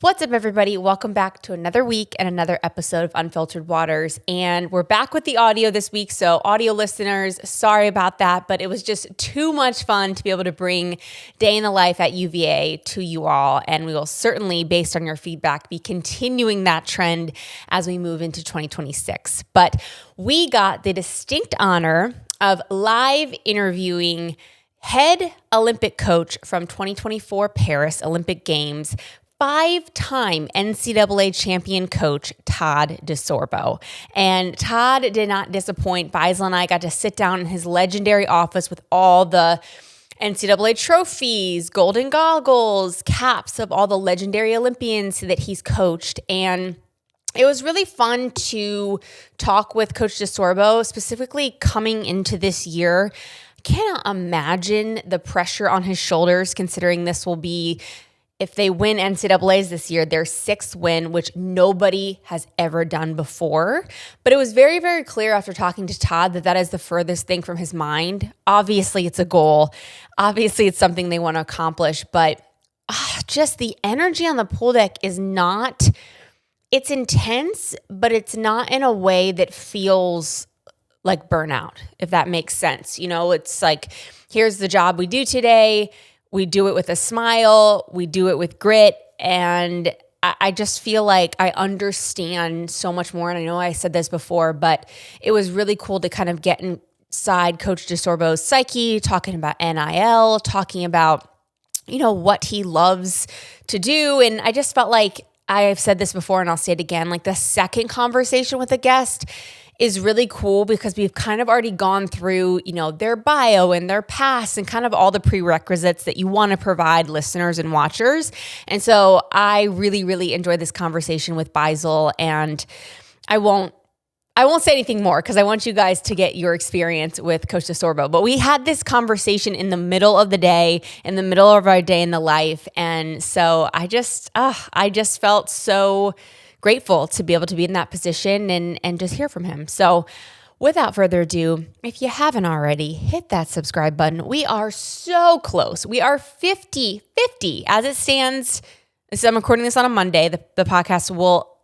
What's up, everybody? Welcome back to another week and another episode of Unfiltered Waters. And we're back with the audio this week. So audio listeners, sorry about that, but it was just too much fun to be able to bring Day in the Life at UVA to you all. And we will certainly, based on your feedback, be continuing that trend as we move into 2026. But we got the distinct honor of live interviewing head Olympic coach from 2024 Paris Olympic Games, five-time NCAA champion coach, Todd DeSorbo. And Todd did not disappoint. Faisal and I got to sit down in his legendary office with all the NCAA trophies, golden goggles, caps of all the legendary Olympians that he's coached. And it was really fun to talk with Coach DeSorbo, specifically coming into this year. I cannot imagine the pressure on his shoulders, considering this will be, if they win NCAAs this year, their sixth win, which nobody has ever done before. But it was very, very clear after talking to Todd that is the furthest thing from his mind. Obviously, it's a goal. Obviously, it's something they want to accomplish. But just the energy on the pool deck is not, it's intense, but it's not in a way that feels like burnout, if that makes sense. You know, it's like, here's the job we do today. We do it with a smile, we do it with grit, and I just feel like I understand so much more. And I know I said this before, but it was really cool to kind of get inside Coach DeSorbo's psyche, talking about NIL, talking about, you know, what he loves to do. And I just felt like, I've said this before and I'll say it again, like the second conversation with a guest is really cool because we've kind of already gone through, you know, their bio and their past and kind of all the prerequisites that you want to provide listeners and watchers. And so I really, really enjoyed this conversation with Faisal, and I won't say anything more because I want you guys to get your experience with Coach DeSorbo. But we had this conversation in the middle of the day, in the middle of our day in the life. And so I just felt so grateful to be able to be in that position and just hear from him. So without further ado, if you haven't already, hit that subscribe button. We are so close. We are 50 as it stands. So I'm recording this on a Monday. The podcast will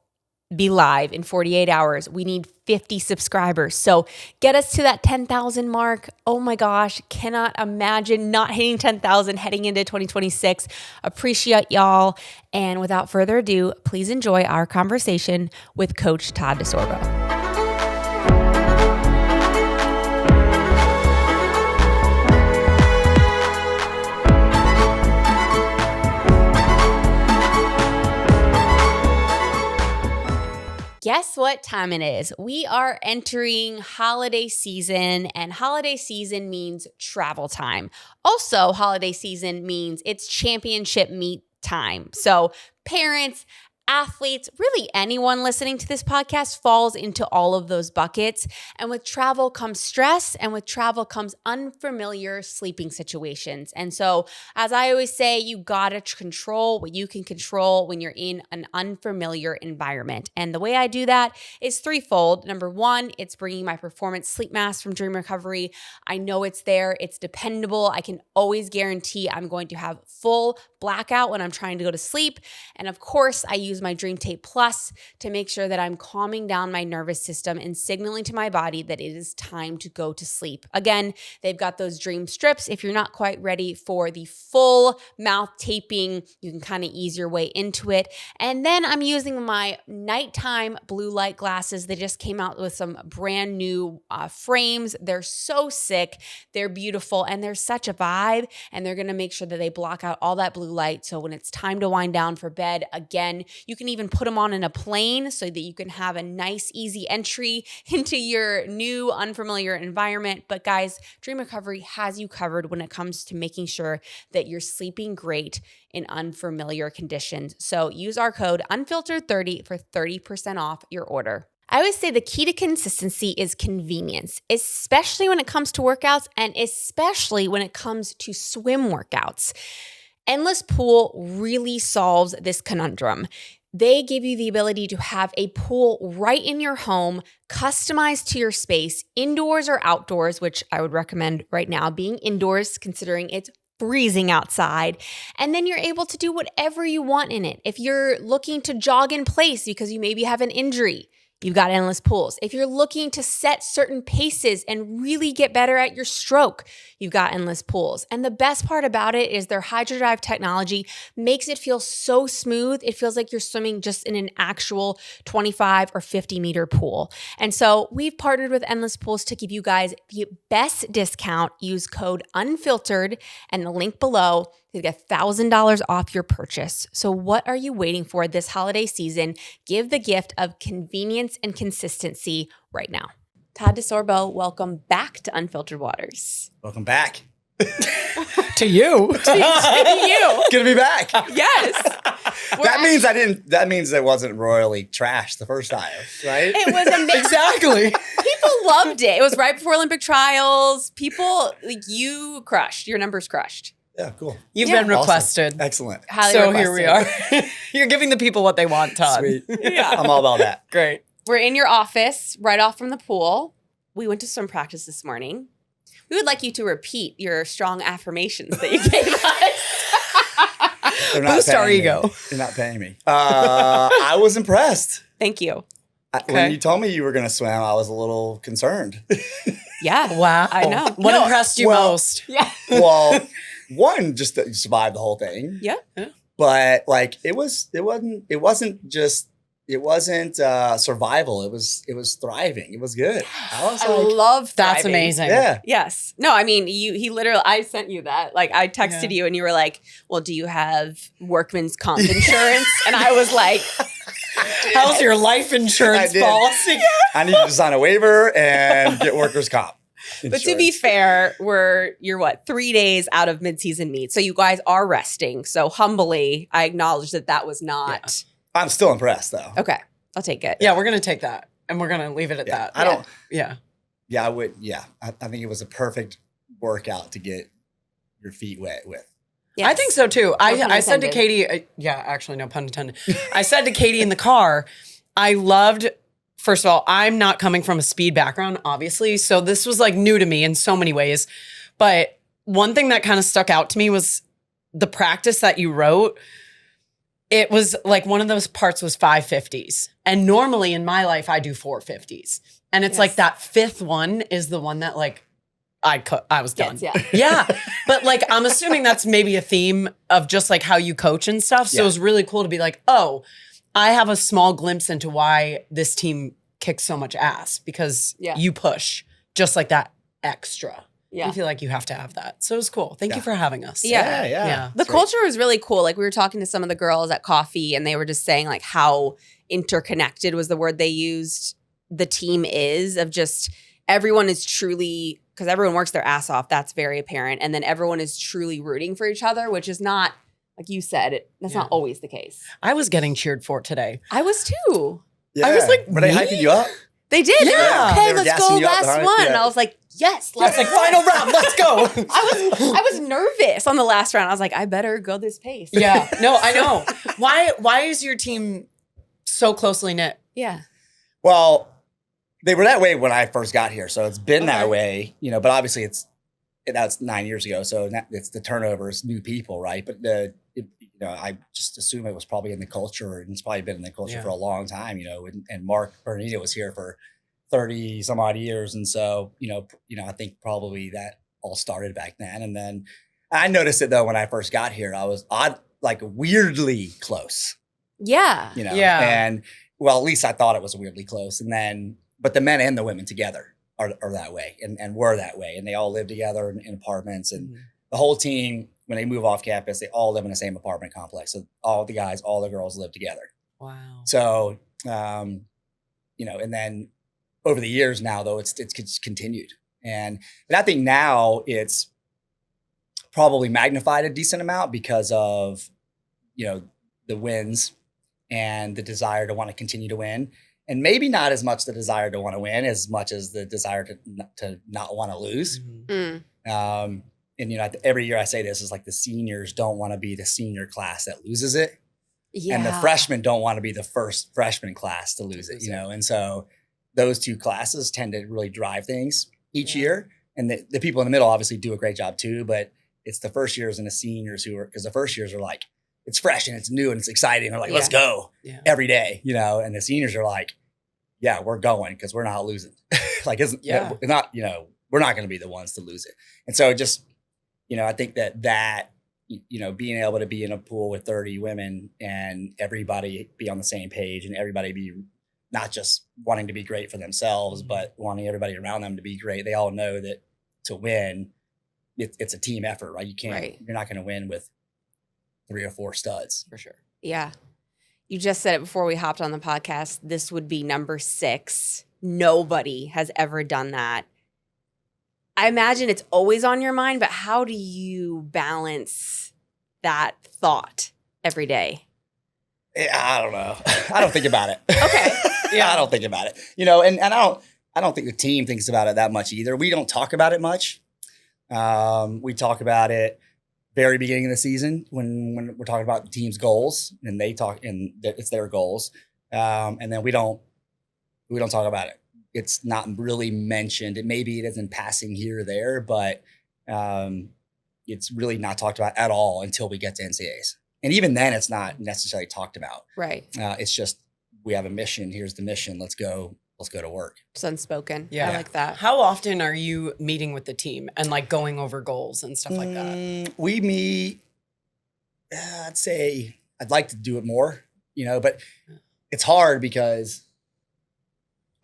be live in 48 hours. We need 50 subscribers. So get us to that 10,000 mark. Oh my gosh, cannot imagine not hitting 10,000 heading into 2026. Appreciate y'all. And without further ado, please enjoy our conversation with Coach Todd DeSorbo. Guess what time it is? We are entering holiday season, and holiday season means travel time. Also, holiday season means it's championship meet time. So parents, athletes, really anyone listening to this podcast falls into all of those buckets. And with travel comes stress, and with travel comes unfamiliar sleeping situations. And so, as I always say, you gotta control what you can control when you're in an unfamiliar environment. And the way I do that is threefold. Number one, it's bringing my performance sleep mask from Dream Recovery. I know it's there. It's dependable. I can always guarantee I'm going to have full blackout when I'm trying to go to sleep. And of course, I use my Dream Tape Plus to make sure that I'm calming down my nervous system and signaling to my body that it is time to go to sleep. Again, they've got those Dream strips. If you're not quite ready for the full mouth taping, you can kind of ease your way into it. And then I'm using my nighttime blue light glasses. They just came out with some brand new frames. They're so sick. They're beautiful, and they're such a vibe. And they're going to make sure that they block out all that blue light. So when it's time to wind down for bed, again, you can even put them on in a plane so that you can have a nice, easy entry into your new, unfamiliar environment. But guys, Dream Recovery has you covered when it comes to making sure that you're sleeping great in unfamiliar conditions. So use our code Unfiltered30 for 30% off your order. I always say the key to consistency is convenience, especially when it comes to workouts and especially when it comes to swim workouts. Endless Pool really solves this conundrum. They give you the ability to have a pool right in your home, customized to your space, indoors or outdoors, which I would recommend right now being indoors, considering it's freezing outside. And then you're able to do whatever you want in it. If you're looking to jog in place because you maybe have an injury, you've got endless pools. If you're looking to set certain paces and really get better at your stroke, you've got endless pools. And the best part about it is their HydroDrive technology makes it feel so smooth. It feels like you're swimming just in an actual 25 or 50 meter pool. And so we've partnered with Endless Pools to give you guys the best discount. Use code UNFILTERED and the link below to get $1,000 off your purchase. So what are you waiting for this holiday season? Give the gift of convenience and consistency right now. Todd DeSorbo, welcome back to Unfiltered Waters. Welcome back. To you. To you. Good to be back. Yes. That means it wasn't royally trashed the first time, right? It was amazing. Exactly. People loved it. It was right before Olympic trials. People, you crushed. Your numbers crushed. Yeah, cool. You've Yeah. been requested. Awesome. Excellent. Highly So requested. here we are. You're giving the people what they want, Todd. Sweet. Yeah. I'm all about that. Great. We're in your office, right off from the pool. We went to swim practice this morning. We would like you to repeat your strong affirmations that you gave us. They're not Boost our paying me. ego. They're not paying me. I was impressed. Thank you. When you told me you were going to swim, I was a little concerned. Yeah. Wow. I know. What No, impressed you well- most? Yeah. Well, one, just that you survived the whole thing. Yeah. But like it wasn't survival. It was thriving. It was good. I was I like, love That's thriving. amazing. yeah. Yes. No, I mean, he literally, I sent you that. Like, I texted you and you were like, well, do you have workman's comp insurance? And I was like, How's your life insurance I did. policy? I need to sign a waiver and get workers' comp. but to be insurance. fair, you're 3 days out of midseason meet. So you guys are resting. So humbly, I acknowledge that was not. I'm still impressed though. Okay. I'll take it. Yeah, we're going to take that. And we're going to leave it at Yeah, that. I don't. Yeah. Yeah, I would. Yeah, I think it was a perfect workout to get your feet wet with. Yes. I think so too. pun I said to intended. Katie, actually, no pun intended. I said to Katie in the car, I loved, first of all, I'm not coming from a speed background, obviously. So this was like new to me in so many ways. But one thing that kind of stuck out to me was the practice that you wrote. It was like one of those parts was 550s. And normally in my life, I do 450s. And it's Yes. like that fifth one is the one that like I was done. Yes, yeah. Yeah. But like, I'm assuming that's maybe a theme of just like how you coach and stuff. So Yeah. it was really cool to be like, oh, I have a small glimpse into why this team kicks so much ass because Yeah. you push just like that extra. Yeah. I feel like you have to have that. So it was cool. Thank you for having us. Yeah. Yeah. The culture was really cool. Like, we were talking to some of the girls at coffee and they were just saying like how interconnected was the word they used. The team is of just everyone is truly, because everyone works their ass off. That's very apparent. And then everyone is truly rooting for each other, which is not, like you said, that's not always the case. I was getting cheered for today. I was too. Yeah. I was like, were they me? hyping you up? They did. Yeah. Okay, They were let's gassing go you up last behind- one. yeah. And I was like, yes, I was like, final round, let's go. I was nervous on the last round. I was like, I better go this pace. Yeah. No, I know. Why is your team so closely knit? Yeah. Well, they were that way when I first got here, so it's been Okay. that way, But obviously, that's 9 years ago, so it's the turnovers, new people, right? But I just assume it was probably in the culture, and it's probably been in the culture Yeah. for a long time, And Mark Bernita was here for 30 some odd years, and so I think probably that all started back then. And then I noticed it though when I first got here, I was weirdly close. Yeah. Yeah. And well, at least I thought it was weirdly close. And then, but the men and the women together are that way and were that way. And they all live together in apartments, and the whole team, when they move off campus, they all live in the same apartment complex. So all the guys, all the girls live together. Wow. So, and then over the years now though, it's continued. And I think now it's probably magnified a decent amount because of, the wins and the desire to want to continue to win. And maybe not as much the desire to want to win as much as the desire to not want to lose. Mhm. Mm. And, every year I say this is like the seniors don't want to be the senior class that loses it. Yeah. And the freshmen don't want to be the first freshman class to lose it, And so those two classes tend to really drive things each year. And the people in the middle obviously do a great job too, but it's the first years and the seniors because the first years are like, it's fresh and it's new and it's exciting. They're like, let's go every day, and the seniors are like, yeah, we're going because we're not losing. Like, it's not, we're not going to be the ones to lose it. And so just, I think that, being able to be in a pool with 30 women and everybody be on the same page and everybody be not just wanting to be great for themselves, but wanting everybody around them to be great. They all know that to win, it's a team effort, right? You're not going to win with 3 or 4 studs. For sure. Yeah. You just said it before we hopped on the podcast. This would be number 6. Nobody has ever done that. I imagine it's always on your mind, but how do you balance that thought every day? I don't know. I don't think about it. Okay. Yeah, I don't think about it. And I don't think the team thinks about it that much either. We don't talk about it much. We talk about it very beginning of the season when we're talking about the team's goals, and they talk, and it's their goals. And then we don't talk about it. It's not really mentioned. Maybe it is in passing here or there, but it's really not talked about at all until we get to NCAAs. And even then, it's not necessarily talked about. Right. It's just, we have a mission. Here's the mission. Let's go to work. It's unspoken. Yeah. I like that. How often are you meeting with the team and like going over goals and stuff like that? We meet, I'd say I'd like to do it more, but it's hard because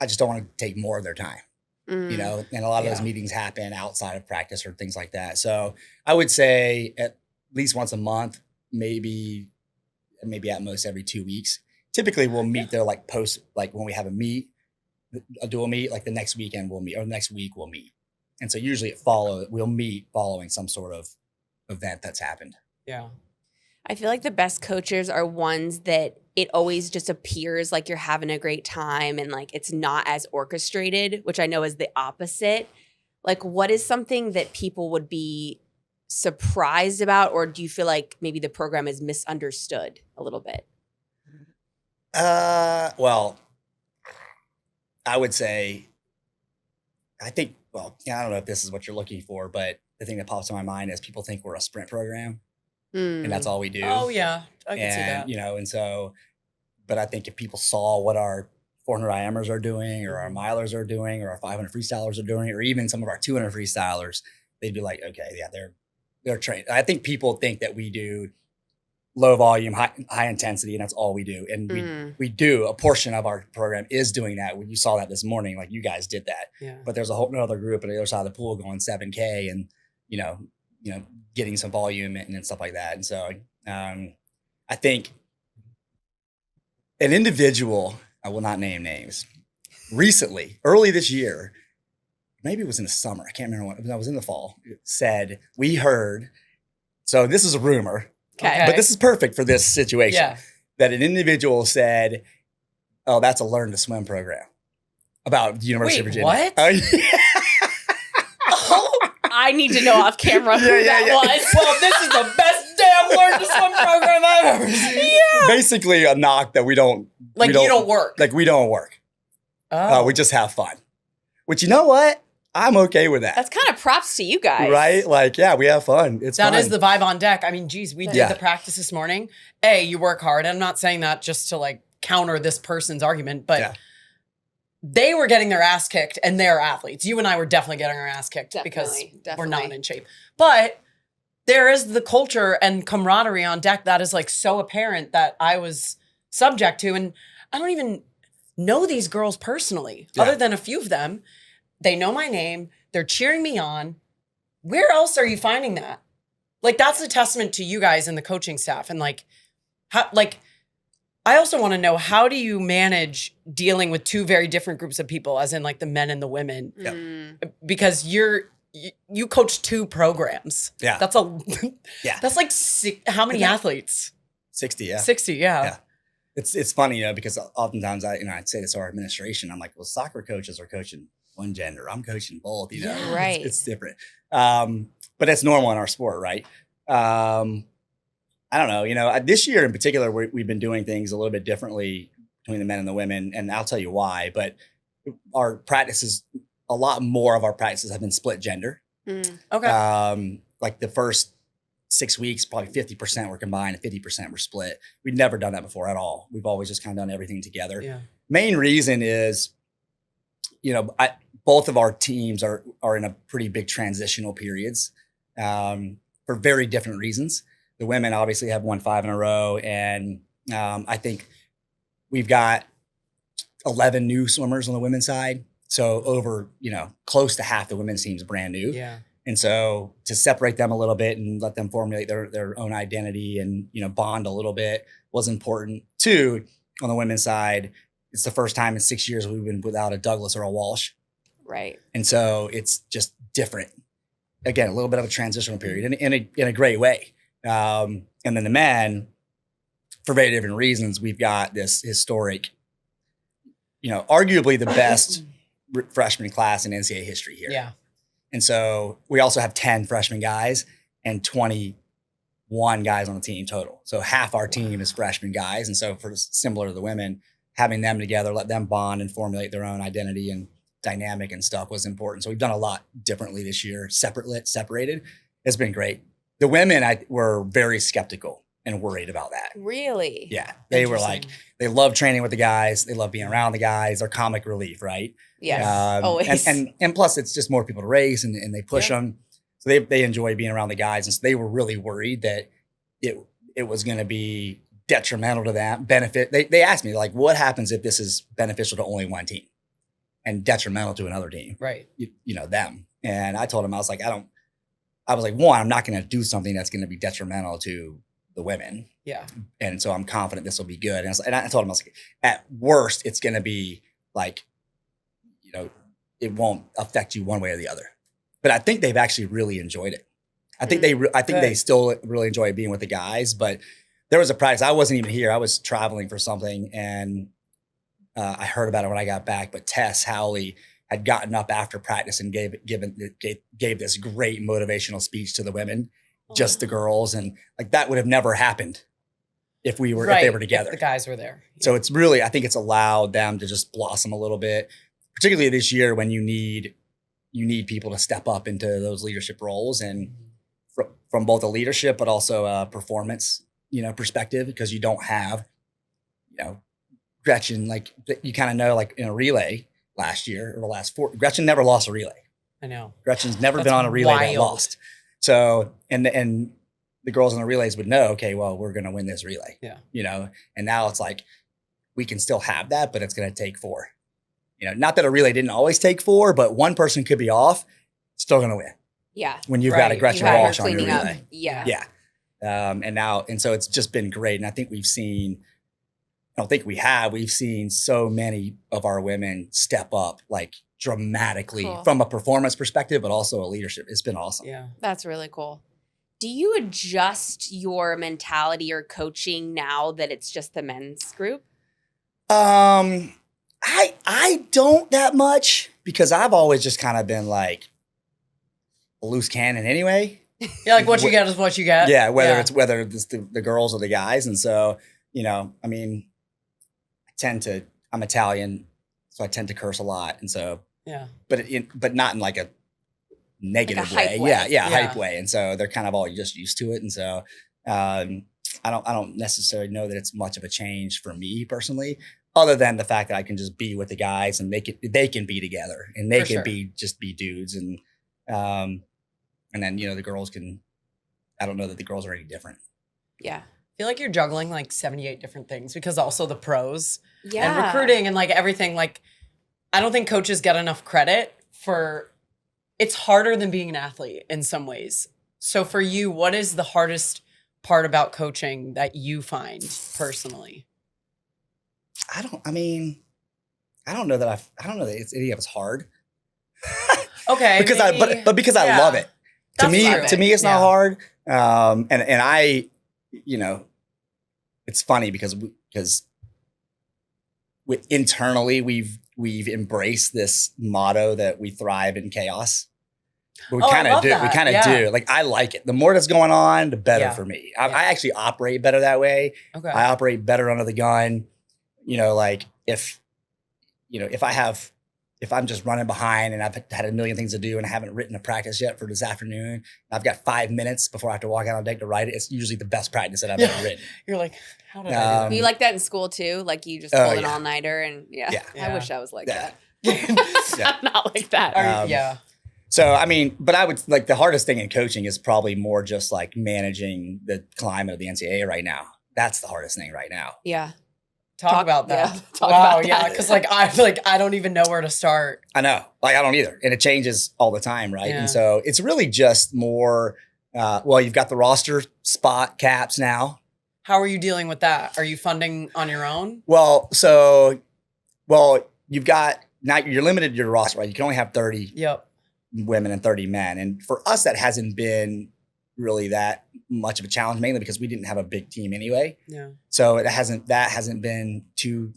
I just don't want to take more of their time, and a lot of those meetings happen outside of practice or things like that. So I would say at least once a month, maybe at most every 2 weeks. Typically we'll meet there like when we have a dual meet, like the next weekend we'll meet, or next week we'll meet. And so usually we'll meet following some sort of event that's happened. Yeah. I feel like the best coaches are ones that it always just appears like you're having a great time and like it's not as orchestrated, which I know is the opposite. Like, what is something that people would be surprised about, or do you feel like maybe the program is misunderstood a little bit? Well, I would say, I don't know if this is what you're looking for, but the thing that pops in my mind is people think we're a sprint program. And that's all we do. Oh yeah, I can see that. And so, but I think if people saw what our 400 IMers are doing, or our milers are doing, or our 500 freestylers are doing, or even some of our 200 freestylers, they'd be like, okay, yeah, they're trained. I think people think that we do low volume, high intensity, and that's all we do. And we do, a portion of our program is doing that. When you saw that this morning, like you guys did that. Yeah. But there's a whole other group on the other side of the pool going 7K and, getting some volume and stuff like that. And so I think an individual, I will not name names, recently, early this year, maybe it was in the summer, I can't remember when, it was in the fall, it said, we heard, so this is a rumor, but this is perfect for this situation, that an individual said, oh, that's a learn to swim program about the University of Virginia. What? I need to know off camera who that was. Well, this is the best damn learn to swim program I've ever seen. Yeah. Basically a knock that you don't work. Like, we don't work. Oh. We just have fun. Which, you know what? I'm okay with that. That's kind of props to you guys. Right? Like, yeah, we have fun. It's fun. That is the vibe on deck. I mean, geez, we did the practice this morning. You work hard. I'm not saying that just to like counter this person's argument, but they were getting their ass kicked and they're athletes. You and I were definitely getting our ass kicked because we're not in shape. But there is the culture and camaraderie on deck that is like so apparent that I was subject to. And I don't even know these girls personally, other than a few of them. They know my name. They're cheering me on. Where else are you finding that? Like, that's a testament to you guys and the coaching staff. And like, I also want to know, how do you manage dealing with two very different groups of people, as in like the men and the women? Yep. Because you coach 2 programs. Yeah. That's that's like how many athletes? 60, yeah. 60, yeah. It's funny, because oftentimes I'd say this to our administration. I'm like, well, soccer coaches are coaching one gender. I'm coaching both, Right. It's different. But that's normal in our sport, right? I don't know, this year in particular, we've been doing things a little bit differently between the men and the women, and I'll tell you why, but a lot more of our practices have been split gender. Okay. like the first 6 weeks, probably 50% were combined and 50% were split. We'd never done that before at all. We've always just kind of done everything together. Yeah. Main reason is, both of our teams are in a pretty big transitional periods for very different reasons. The women obviously have won 5 in a row, and I think we've got 11 new swimmers on the women's side. So over, close to half the women's team is brand new. Yeah. And so to separate them a little bit and let them formulate their own identity and, bond a little bit was important. Too, on the women's side, it's the first time in 6 years we've been without a Douglas or a Walsh. Right. And so it's just different. Again, a little bit of a transitional period in a great way. And then the men, for very different reasons, we've got this historic, arguably the best freshman class in NCAA history here. Yeah. And so we also have 10 freshman guys and 21 guys on the team total. So half our team is freshman guys. And so for similar to the women, having them together, let them bond and formulate their own identity and dynamic and stuff was important. So we've done a lot differently this year, separated. It's been great. The women were very skeptical and worried about that. Really? Yeah. They were like, they love training with the guys. They love being around the guys. They're comic relief, right? Yes, always. And plus it's just more people to race and they push them. So they enjoy being around the guys. And so they were really worried that it was going to be detrimental to them, benefit. They asked me, like, what happens if this is beneficial to only one team and detrimental to another team? Right. Them. And I told him, I was like, one, I'm not going to do something that's going to be detrimental to the women. Yeah. And so I'm confident this will be good. And I told him, I was like, at worst, it's going to be like, it won't affect you one way or the other. But I think they've actually really enjoyed it. I think they still really enjoy being with the guys. But there was a practice. I wasn't even here. I was traveling for something, and I heard about it when I got back. But Tess Howley had gotten up after practice and gave this great motivational speech to the women, just the girls, and like that would have never happened if they were together. If the guys were there. Yeah. So it's really, I think it's allowed them to just blossom a little bit, particularly this year when you need people to step up into those leadership roles, and from both a leadership but also a performance, perspective, because you don't have, Gretchen, like you kind of know, like in a relay last year or the last 4, Gretchen never lost a relay. I know. Gretchen's never been on a relay that lost. So, and the girls in the relays would know, okay, well, we're going to win this relay. Yeah. And now it's like, we can still have that, but it's going to take 4. Not that a relay didn't always take 4, but one person could be off, still going to win. Yeah. When you've got a Gretchen Walsh on your relay. Up. Yeah. Yeah. And so it's just been great. And I think we've seen so many of our women step up like dramatically from a performance perspective, but also a leadership. It's been awesome. Yeah. That's really cool. Do you adjust your mentality or coaching now that it's just the men's group? I don't that much, because I've always just kind of been like a loose cannon anyway. Yeah, like what you got is what you got. Yeah, whether it's the girls or the guys. And so, I mean, I'm Italian, so I tend to curse a lot. And so, but not in like a negative like way. Hype way. Hype way. And so they're kind of all just used to it. And so, I don't necessarily know that it's much of a change for me personally, other than the fact that I can just be with the guys and they can be together and they can be dudes. And then, the girls I don't know that the girls are any different. Yeah. I feel like you're juggling like 78 different things, because also the pros and recruiting and like everything. Like, I don't think coaches get enough credit for, it's harder than being an athlete in some ways. So for you, what is the hardest part about coaching that you find personally? I don't know that it's any of it's hard. Okay. because I love it. To me, it's not hard. And I, it's funny because internally we've embraced this motto that we thrive in chaos. But we kind of do. Like, I like it. The more that's going on, the better for me. I actually operate better that way. Okay. I operate better under the gun. Like if I have if I'm just running behind and I've had a million things to do and I haven't written a practice yet for this afternoon, I've got 5 minutes before I have to walk out on deck to write it. It's usually the best practice that I've ever written. You're like, how did I do Were you like that in school too? Like you just pulled an all-nighter and I wish I was like that. I'm not like that. So, I mean, but I would like the hardest thing in coaching is probably more just like managing the climate of the NCAA right now. That's the hardest thing right now. Yeah. Talk about that. Yeah, talk about that. Because I don't even know where to start. I know. Like, I don't either. And it changes all the time, right? Yeah. And so it's really just more, you've got the roster spot caps now. How are you dealing with that? Are you funding on your own? You've got, now you're limited to your roster, right? You can only have 30 women and 30 men. And for us, that hasn't been really that much of a challenge, mainly because we didn't have a big team anyway. Yeah. So that hasn't been too,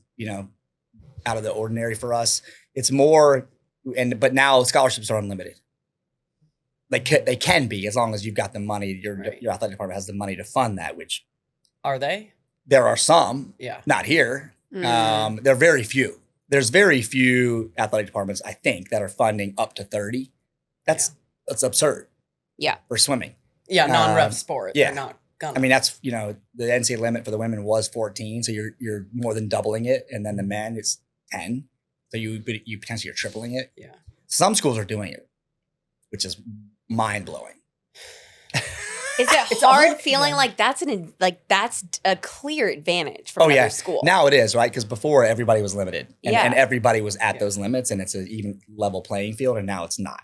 out of the ordinary for us. It's more, but now scholarships are unlimited. They can be, as long as you've got the money, your athletic department has the money to fund that, which. Are they? There are some, not here. There are very few. There's very few athletic departments, I think, that are funding up to 30. That's absurd. Yeah. For swimming. Yeah, non-rep sport. Yeah. They're not gonna. I mean, that's, the NCAA limit for the women was 14. So you're more than doubling it. And then the men, it's 10. So you potentially are tripling it. Yeah. Some schools are doing it, which is mind blowing. Is it hard feeling like that's a clear advantage from another school? Now it is, right? Because before everybody was limited and everybody was at those limits, and it's an even level playing field, and now it's not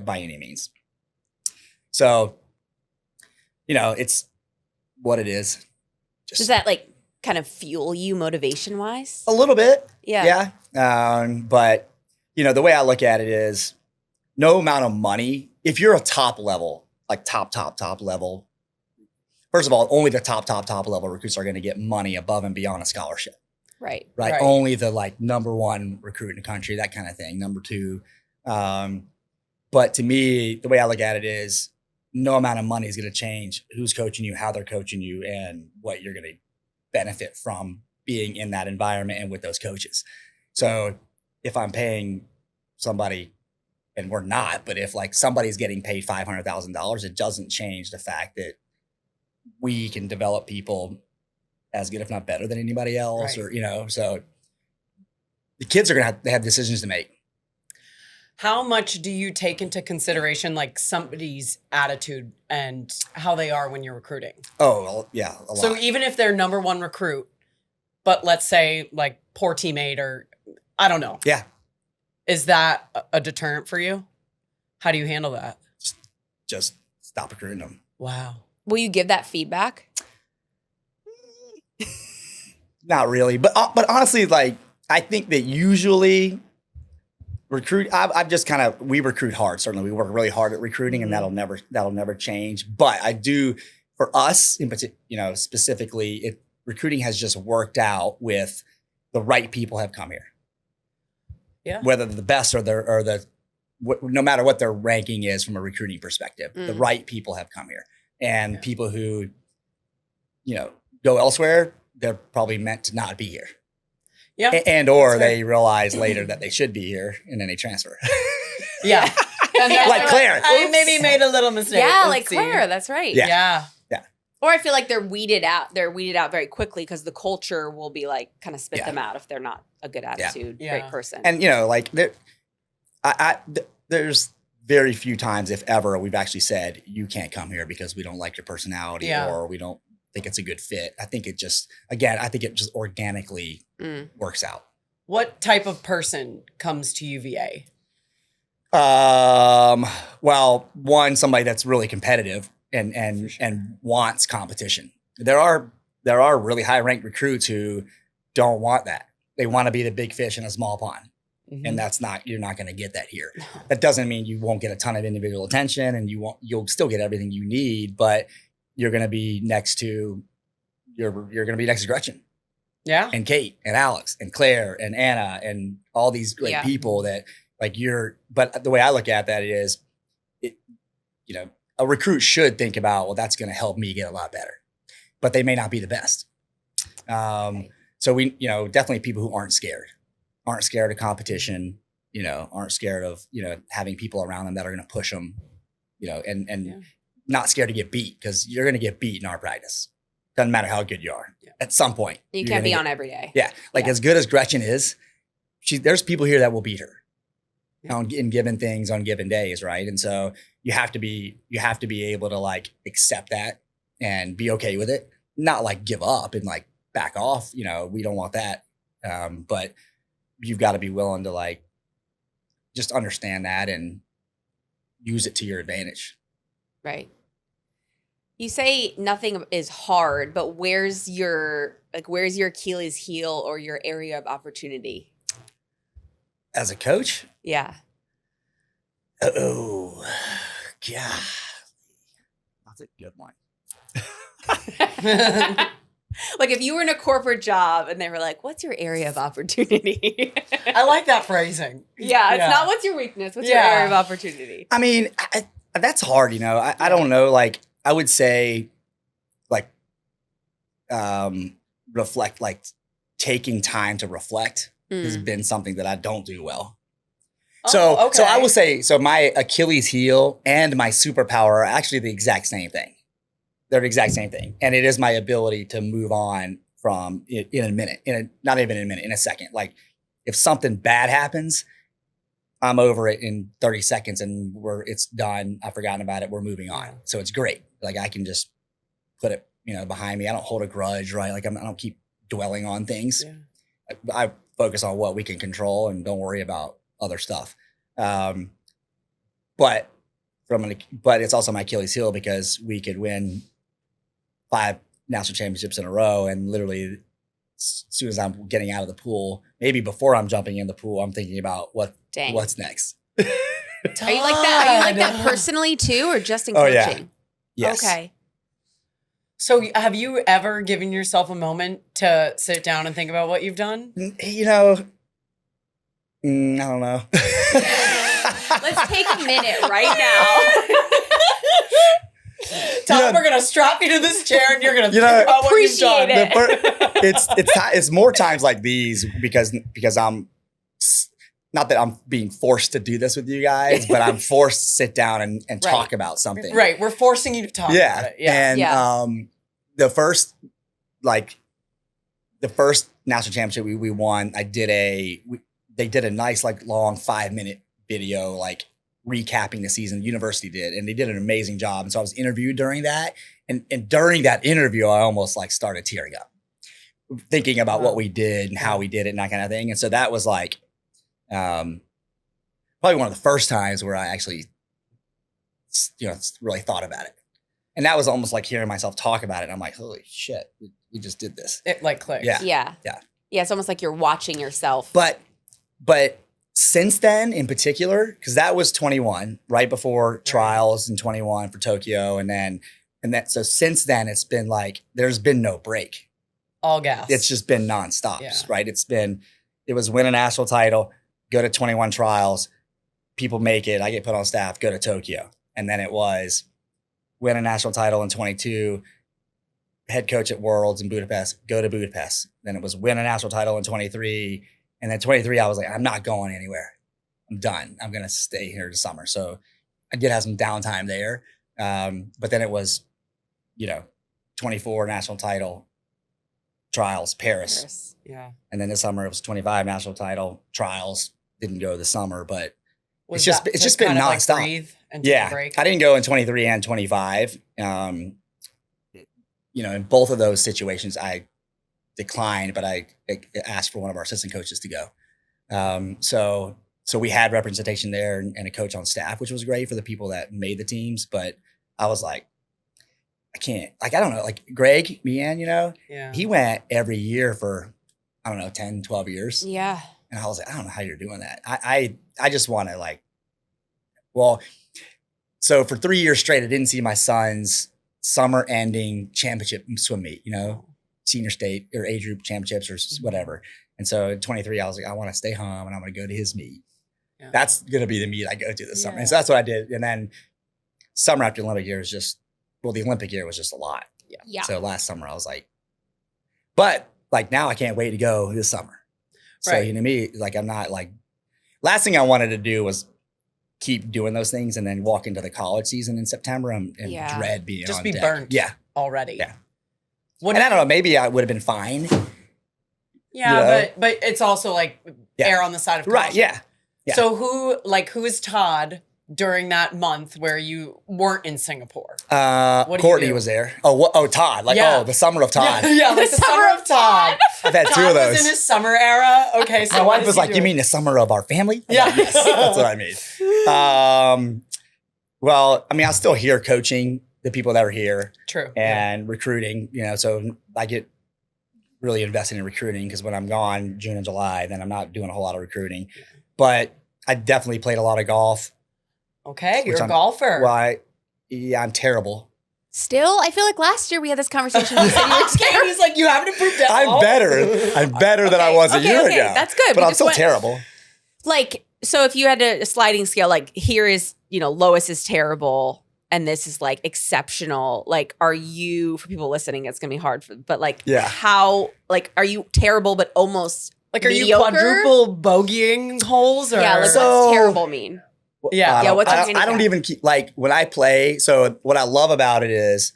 by any means. So, it's what it is. Does that kind of fuel you motivation wise? A little bit. Yeah. But, the way I look at it is no amount of money, if you're a top level, like top level, first of all, only the top level recruits are going to get money above and beyond a scholarship. Right. Only the number one recruit in the country, that kind of thing. Number two. But to me, the way I look at it is no amount of money is going to change who's coaching you, how they're coaching you, and what you're going to benefit from being in that environment and with those coaches. So if I'm paying somebody, and we're not, but if somebody's getting paid $500,000, it doesn't change the fact that we can develop people as good, if not better than anybody else, or, so the kids are going to have decisions to make. How much do you take into consideration somebody's attitude and how they are when you're recruiting? Oh, well, yeah, a lot. So even if they're number one recruit, but let's say poor teammate or I don't know. Yeah. Is that a deterrent for you? How do you handle that? Just stop recruiting them. Wow. Will you give that feedback? Not really, but honestly, I think that usually I've just we recruit hard. Certainly, we work really hard at recruiting, and that'll never change. But I do, for us in particular, specifically, recruiting has just worked out with the right people have come here. Yeah. Whether the best or no matter what their ranking is from a recruiting perspective, the right people have come here, and people who, go elsewhere, they're probably meant to not be here. Yeah. Or they realize later that they should be here, and then they transfer. Yeah. Like Claire. I maybe made a little mistake. Yeah, like Claire. That's right. Yeah. Or I feel like they're weeded out. They're weeded out very quickly because the culture will be kind of spit them out if they're not a good attitude, great person. And there's very few times, if ever, we've actually said you can't come here because we don't like your personality or we don't think it's a good fit. I think it just organically works out. What type of person comes to UVA? Well, one, somebody that's really competitive and wants competition. There are really high ranked recruits who don't want that. They want to be the big fish in a small pond. Mm-hmm. And you're not going to get that here. No. That doesn't mean you won't get a ton of individual attention, and you'll still get everything you need, but you're going to be next to Gretchen. Yeah. And Kate and Alex and Claire and Anna and all these great people that but the way I look at that is a recruit should think about, well, that's going to help me get a lot better, but they may not be the best. So we, definitely people who aren't scared of competition, aren't scared of, having people around them that are going to push them, and not scared to get beat, because you're going to get beat in our practice. Doesn't matter how good you are. Yeah. At some point. You can't be on every day. Yeah. As good as Gretchen is, there's people here that will beat her in given things on given days. Right. And so you have to be able to accept that and be okay with it. Not give up and back off. We don't want that. But you've got to be willing to just understand that and use it to your advantage. Right. You say nothing is hard, but where's your Achilles heel or your area of opportunity? As a coach? Yeah. Oh, yeah. That's a good one. If you were in a corporate job and they were like, what's your area of opportunity? I like that phrasing. Yeah. It's not what's your weakness. What's your area of opportunity? I mean, that's hard. I don't know. I would say reflect, taking time to reflect has been something that I don't do well. So I will say, my Achilles heel and my superpower are actually the exact same thing. They're the exact same thing. And it is my ability to move on from in a minute, not even in a minute, in a second. If something bad happens, I'm over it in 30 seconds and it's done. I've forgotten about it. We're moving on. So it's great. I can just put it, behind me. I don't hold a grudge, right? I don't keep dwelling on things. Yeah. I focus on what we can control and don't worry about other stuff. But it's also my Achilles heel, because we could win 5 national championships in a row, and literally as soon as I'm getting out of the pool, maybe before I'm jumping in the pool, I'm thinking about what's next. Are you like that? Are you like that personally too, or just in coaching? Yeah. Yes. Okay. So have you ever given yourself a moment to sit down and think about what you've done? I don't know. Let's take a minute right now. Todd, we're gonna strap you to this chair and you're gonna think about what you've done. It's more times like these because I'm, not that I'm being forced to do this with you guys, but I'm forced to sit down and talk about something. Right, we're forcing you to talk about it. Yeah, and the first national championship we won, they did a nice long 5-minute video recapping the season. The university did, and they did an amazing job. And so I was interviewed during that, and during that interview, I almost started tearing up, thinking about what we did and how we did it and that kind of thing. And so that was probably one of the first times where I actually, really thought about it. And that was almost like hearing myself talk about it. And I'm like, holy shit, we just did this. It clicked. Yeah. It's almost like you're watching yourself. But since then, in particular, because that was 21, right before trials in 21 for Tokyo, so since then it's been there's been no break. All gas. It's just been nonstop, right? It was win a national title, go to 21 trials, people make it, I get put on staff, go to Tokyo, and then it was win a national title in 22, head coach at Worlds in Budapest, go to Budapest. Then it was win a national title in 23. And then 23, I was like, I'm not going anywhere. I'm done. I'm going to stay here this summer. So I did have some downtime there. But then it was, 24 national title trials, Paris. Yeah. And then this summer it was 25 national title trials. Didn't go this summer, but it's just been nonstop. Break? I didn't go in 23 and 25. In both of those situations, I declined, but I asked for one of our assistant coaches to go. So we had representation there and a coach on staff, which was great for the people that made the teams. But I was like, I can't, I don't know, Greg Meehan, he went every year for, 10, 12 years. Yeah. And I was like, I don't know how you're doing that. I just want to so for 3 years straight, I didn't see my son's summer ending championship swim meet, senior state or age group championships or whatever. And so at 23, I was like, I want to stay home and I'm going to go to his meet. Yeah. That's going to be the meet I go to this summer. And so that's what I did. And then summer after Olympic year is the Olympic year was just a lot. Yeah. So last summer I was like, but now I can't wait to go this summer. So, me, I'm not last thing I wanted to do was keep doing those things and then walk into the college season in September and dread being just on be deck. burnt. Yeah. Already. Yeah. And I don't know, maybe I would have been fine. Yeah, but it's also like err on the side of caution. Right, yeah. So who is Todd during that month where you weren't in Singapore? Courtney was there. Oh, Todd. The summer of Todd. Yeah, like the summer of Todd. I've had two of Todd those. was in his summer era. Okay, so my wife was like, "You mean the summer of our family?" I'm like, yes, that's what I mean. Well, I mean, I'm still here coaching the people that are here. True. And recruiting, so I get really invested in recruiting because when I'm gone June and July, then I'm not doing a whole lot of recruiting. But I definitely played a lot of golf. Okay, you're a golfer. Well, I'm terrible. Still, I feel like last year we had this conversation. You said you were terrible. He's like, you haven't improved at all. I'm better than I was a year ago. That's good. But I'm still terrible. Like, so if you had a sliding scale, like here is, lowest is terrible and this is like exceptional. Like, are you, for people listening, it's going to be hard, but like, how, like, are you terrible but almost like, are mediocre? you quadruple bogeying holes? Or? Yeah, like, what's terrible mean? I don't even keep, like, when I play. So what I love about it is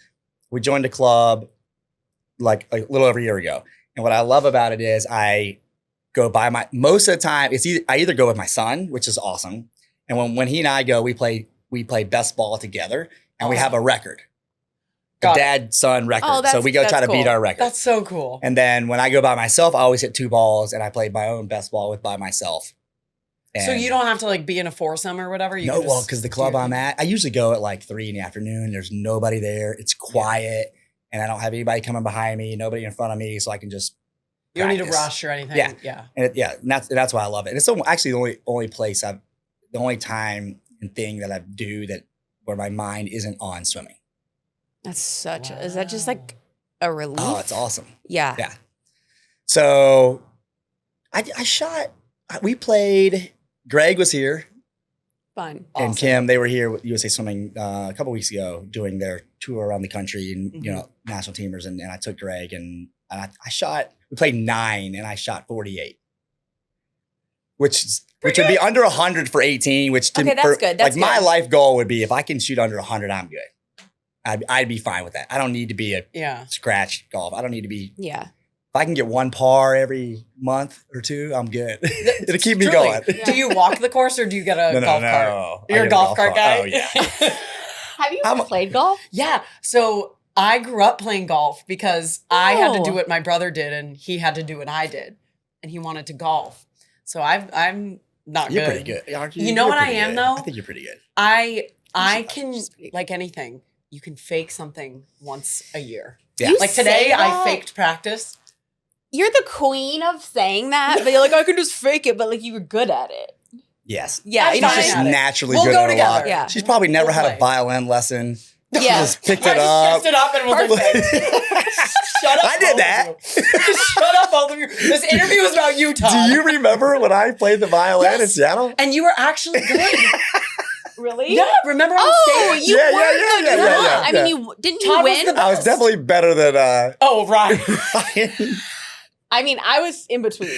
we joined a club like a little over a year ago. And what I love about it is I go by most of the time, I either go with my son, which is awesome. And when he and I go, we play best ball together and we have a record. A dad-son record. So we go try to beat our record. That's so cool. And then when I go by myself, I always hit 2 balls and I play my own best ball by myself. So you don't have to like be in a foursome or whatever? Because the club I'm at, I usually go at like 3 in. There's nobody there. It's quiet. And I don't have anybody coming behind me, nobody in front of me. So I can just You don't need to rush or anything. Yeah. And that's why I love it. And it's actually the only place the only time and thing that I do where my mind isn't on swimming. That's is that just like a relief? Oh, it's awesome. Yeah. Yeah. So we played, Greg was here. Fun. And Awesome. Kim, they were here with USA Swimming a couple weeks ago doing their tour around the country and, national teamers. And I took Greg and we played 9 and I shot 48. Which would be under 100 for 18, which that's good. That's like my life goal would be if I can shoot under 100, I'm good. I'd be fine with that. I don't need to be a scratch golf. I don't need to be. Yeah. If I can get 1 par every month or 2, I'm good. It'll keep me going. Yeah. Do you walk the course or do you get a golf cart? You're a golf cart guy? Oh, yeah. Have you ever played golf? Yeah. So I grew up playing golf because I had to do what my brother did and he had to do what I did. And he wanted to golf. So I'm not You're good. pretty good. Aren't you? You know what I am, though? I think you're pretty good. I can, like anything, you can fake something once a year. Yeah. Like today, I faked practice. You're the queen of saying that, but you're like, I can just fake it, but like you were good at it. Yes. Yeah. She's just naturally we'll good go at together. a lot. Yeah. She's probably never had play. a violin lesson. Yeah. Just picked it up. Just it up and was perfect. Shut up. I did that. Shut up, both of you. This interview was about you, Todd. Do you remember when I played the violin in Seattle? And you were actually good. Really? Yeah. Remember on stage? You Yeah, were yeah, good. yeah. I mean, you didn't you Todd was win? the I was definitely better than Oh, right. Ryan. I mean, I was in between.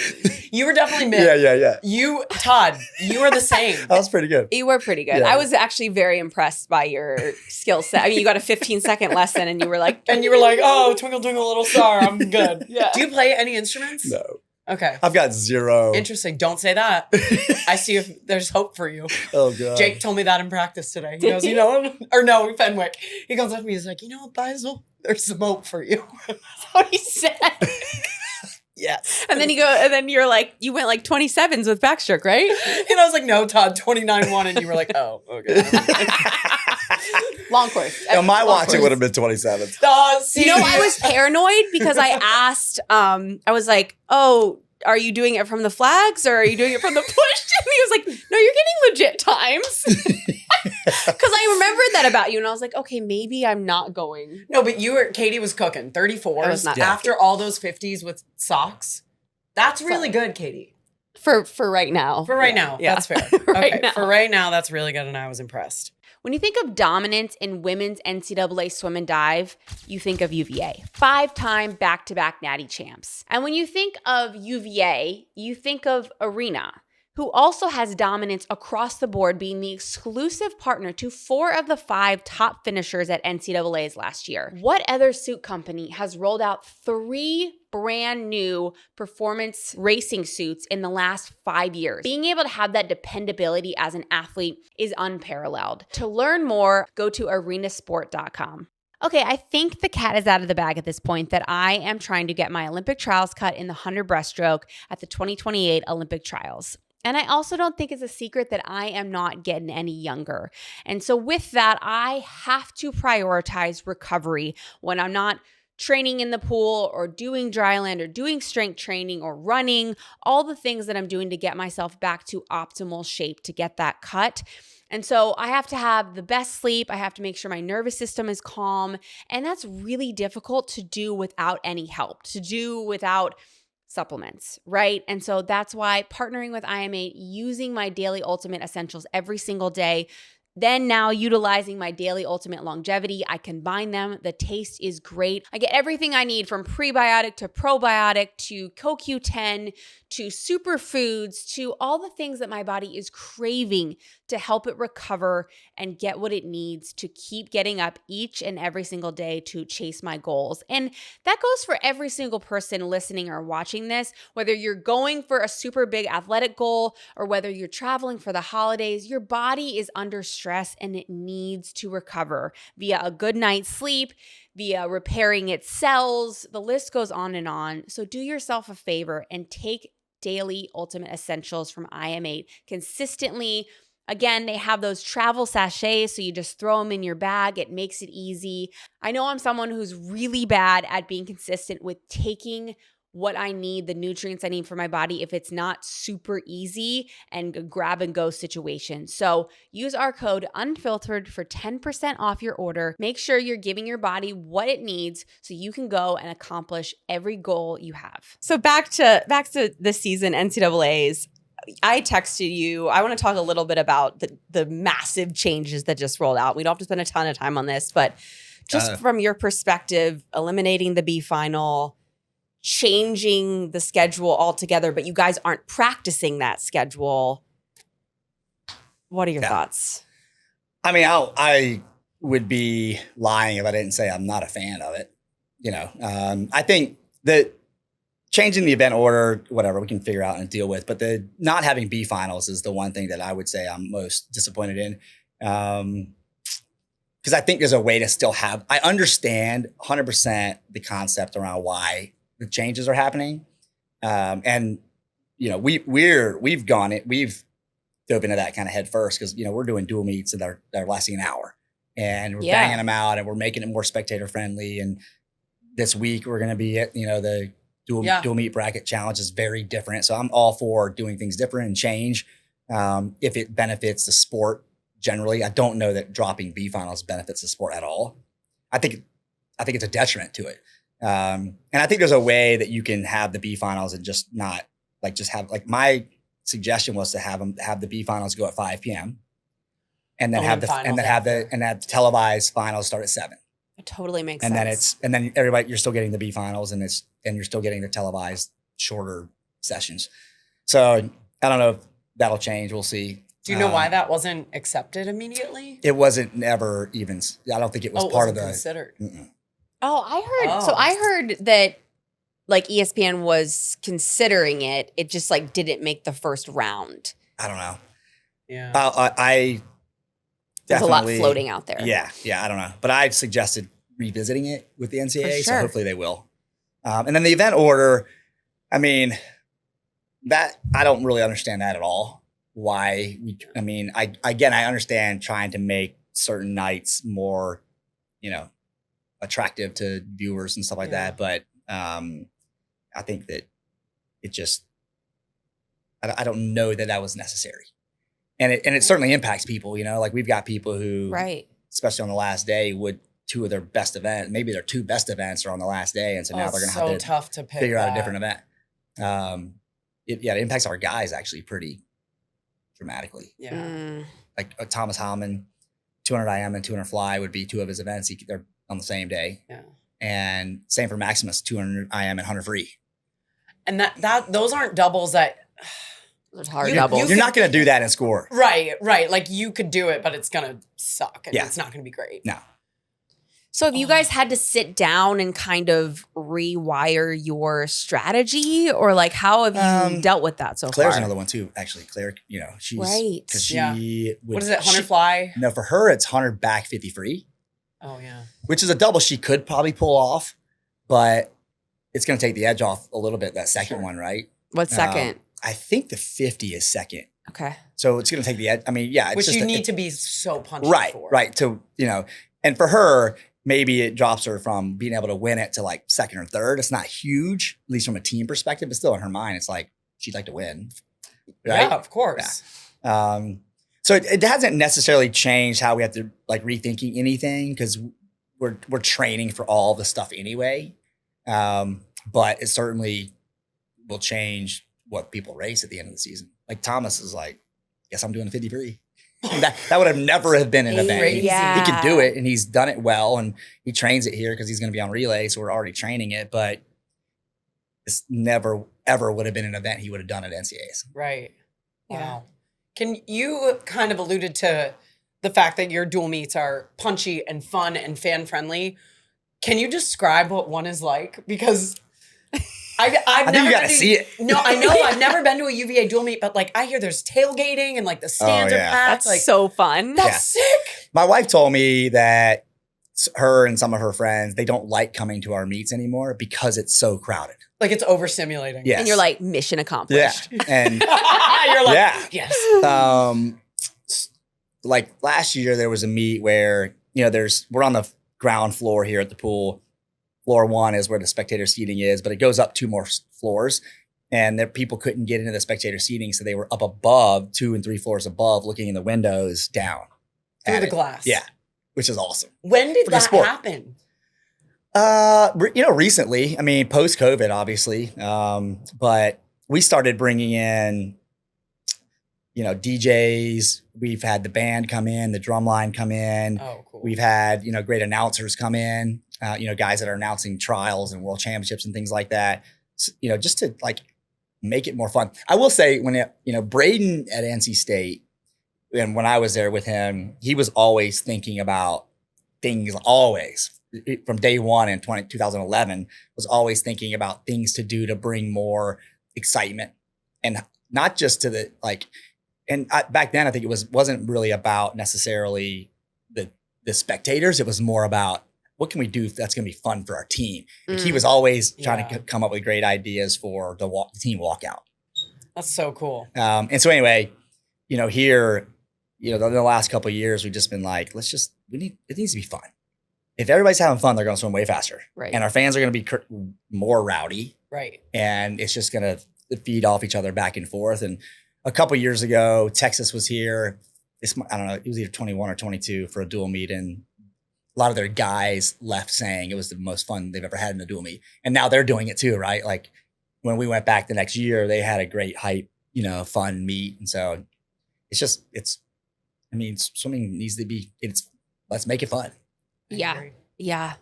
You were definitely mid. Yeah. Todd, you were the same. That was pretty good. You were pretty good. Yeah. I was actually very impressed by your skill set. I mean, you got a 15-second lesson and you were like, oh, twinkle, twinkle, little star. I'm good. Yeah. Do you play any instruments? No. Okay. I've got 0. Interesting. Don't say that. I see if there's hope for you. Oh, God. Jake told me that in practice today. He goes, or no, Fenwick. He comes up to me. He's like, what, Beisel? There's some hope for you. that's what he said. Yes. And then you're like, you went like 27s with backstroke, right? And I was like, no, Todd, 29-1. And you were like, oh, okay. Long course. No, my watch, it would have been 27. See, I was paranoid because I asked, I was like, oh, are you doing it from the flags or are you doing it from the push? And he was like, no, you're getting legit times. Because I remembered that about you. And I was like, okay, maybe I'm not going. No, but Katie was cooking 34 I was not. after all those 50s with socks. That's really good, Katie. For right now. For right now. Yeah. That's fair. Right Okay. now. For right now, that's really good. And I was impressed. When you think of dominance in women's NCAA swim and dive, you think of UVA, 5-time back-to-back natty champs. And when you think of UVA, you think of Arena, who also has dominance across the board, being the exclusive partner to 4 of the 5 top finishers at NCAA's last year. What other suit company has rolled out 3 brand new performance racing suits in the last 5 years? Being able to have that dependability as an athlete is unparalleled. To learn more, go to arenasport.com. Okay, I think the cat is out of the bag at this point that I am trying to get my Olympic trials cut in the 100 breaststroke at the 2028 Olympic trials. And I also don't think it's a secret that I am not getting any younger. And so with that, I have to prioritize recovery when I'm not training in the pool or doing dry land or doing strength training or running, all the things that I'm doing to get myself back to optimal shape to get that cut. And so I have to have the best sleep. I have to make sure my nervous system is calm. And that's really difficult to do without any help, to do without supplements, right? And so that's why partnering with IM8, using my daily ultimate essentials every single day, then now utilizing my daily ultimate longevity, I combine them. The taste is great. I get everything I need from prebiotic to probiotic to CoQ10 to superfoods to all the things that my body is craving to help it recover and get what it needs to keep getting up each and every single day to chase my goals. And that goes for every single person listening or watching this, whether you're going for a super big athletic goal or whether you're traveling for the holidays, your body is under stress and it needs to recover via a good night's sleep, via repairing its cells. The list goes on and on. So do yourself a favor and take daily ultimate essentials from IM8 consistently. Again, they have those travel sachets, so you just throw them in your bag. It makes it easy. I know I'm someone who's really bad at being consistent with taking what I need, the nutrients I need for my body, if it's not super easy and a grab and go situation. So use our code Unfiltered for 10% off your order. Make sure you're giving your body what it needs so you can go and accomplish every goal you have. So back to this season, NCAA's. I texted you. I want to talk a little bit about the massive changes that just rolled out. We don't have to spend a ton of time on this, but just from your perspective, eliminating the B final, changing the schedule altogether, but you guys aren't practicing that schedule. What are your thoughts? I mean, I would be lying if I didn't say I'm not a fan of it. You know, I think that changing the event order, whatever, we can figure out and deal with. But the not having B finals is the one thing that I would say I'm most disappointed in. Because I think there's a way to still have, I understand 100% the concept around why the changes are happening. And, you know, we've dove into that kind of head first because, you know, we're doing dual meets and they're lasting an hour and we're banging them out and we're making it more spectator friendly. And this week we're going to be at, you know, the dual meet bracket challenge is very different. So I'm all for doing things different and change. If it benefits the sport generally, I don't know that dropping B finals benefits the sport at all. I think it's a detriment to it. And I think there's a way that you can have the B finals and just not my suggestion was to have the B finals go at 5 p.m. and then have the televised finals start at 7. It totally makes sense. And then everybody, you're still getting the B finals and you're still getting the televised shorter sessions. So I don't know if that'll change. We'll see. Do you know why that wasn't accepted immediately? It wasn't never even, I don't think it was part of the considered. Oh, I heard that like ESPN was considering it. It just like didn't make the first round. I don't know. Yeah. I There's a lot floating out there. Yeah. I don't know. But I suggested revisiting it with the NCAA, so hopefully they will. And then the event order, I mean, that I don't really understand that at all. Why? I understand trying to make certain nights more, you know, attractive to viewers and stuff like that. But I think that it just, I don't know that was necessary. And it certainly impacts people, you know, like we've got people who, especially on the last day, would two of their best events, maybe their 2 best events are on the last day. And so now they're going to have to tough to pick figure out a different event. It impacts our guys actually pretty dramatically. Yeah. Like Thomas Hallman, 200 IM and 200 fly would be 2 of his events. They're on the same day. Yeah. And same for Maximus, 200 IM and 100 free. And that those aren't doubles that Hard You- doubles. You're not going to do that in score. Right. Like you could do it, but it's gonna suck, and Yeah. it's not gonna be great. No. So have you guys had to sit down and kind of rewire your strategy, or like how have you dealt with that so Claire's far? another one too, actually. Claire, she's Right. because she Yeah. would, What is it? Hunter fly? No, for her it's 100 back 50 free, Oh yeah. which is a double she could probably pull off, but it's going to take the edge off a little bit. That second one, right? What's second? I think the 50 is second, Okay. so it's going to take the edge. I mean, yeah, it's Which just you need to be so punchy right, for. right. To and for her, maybe it drops her from being able to win it to like second or third. It's not huge, at least from a team perspective, but still in her mind, it's like she'd like to win, right? Yeah, of course. So it hasn't necessarily changed how we have to like rethinking anything because we're training for all the stuff anyway. But it certainly will change what people race at the end of the season. Like Thomas is like, guess I'm doing a 50 free. that would have never have been an event. Crazy. Yeah. He could do it and he's done it well and he trains it here because he's going to be on relay. So we're already training it, but it's never ever would have been an event he would have done at NCAAs. Right. Yeah. Wow. Can you kind of alluded to the fact that your dual meets are punchy and fun and fan friendly? Can you describe what one is like? Because I've I think never you got to been see it. No, I know I've never been to a UVA dual meet, but like I hear there's tailgating and like the stands are yeah. packed. That's Like so fun. that's sick. My wife told me that her and some of her friends, they don't like coming to our meets anymore because it's so crowded. Like it's overstimulating. Yes. And you're like, mission Yeah. accomplished. And You're like, yeah. yes. Like last year there was a meet where, we're on the ground floor here at the pool. Floor 1 is where the spectator seating is, but it goes up 2 more floors and people couldn't get into the spectator seating. So they were up above 2 and 3 floors above looking in the windows down. Through at the it. glass. Yeah. Which is awesome. When did For the that sport. happen? Recently, I mean, post COVID, obviously. But we started bringing in, DJs. We've had the band come in, the drum line come in. Oh, cool. We've had, great announcers come in, guys that are announcing trials and world championships and things like that. So, just to like make it more fun. I will say when, Braden at NC State, and when I was there with him, he was always thinking about things from day one in 2011, was always thinking about things to do to bring more excitement and not just to the back then I think it wasn't really about necessarily the spectators. It was more about what can we do that's going to be fun for our team. Like he was always trying to come up with great ideas for the team walkout. That's so cool. And so anyway, here, in the last couple of years, we've just been like, it needs to be fun. If everybody's having fun, they're going to swim way faster. Right. And our fans are going to be more rowdy. Right. And it's just going to feed off each other back and forth. And a couple of years ago, Texas was here. I don't know, it was either 21 or 22 for a dual meet. And a lot of their guys left saying it was the most fun they've ever had in a dual meet. And now they're doing it too, right? Like when we went back the next year, they had a great hype, fun meet. And so swimming needs to be, let's make it fun. Yeah. Yeah.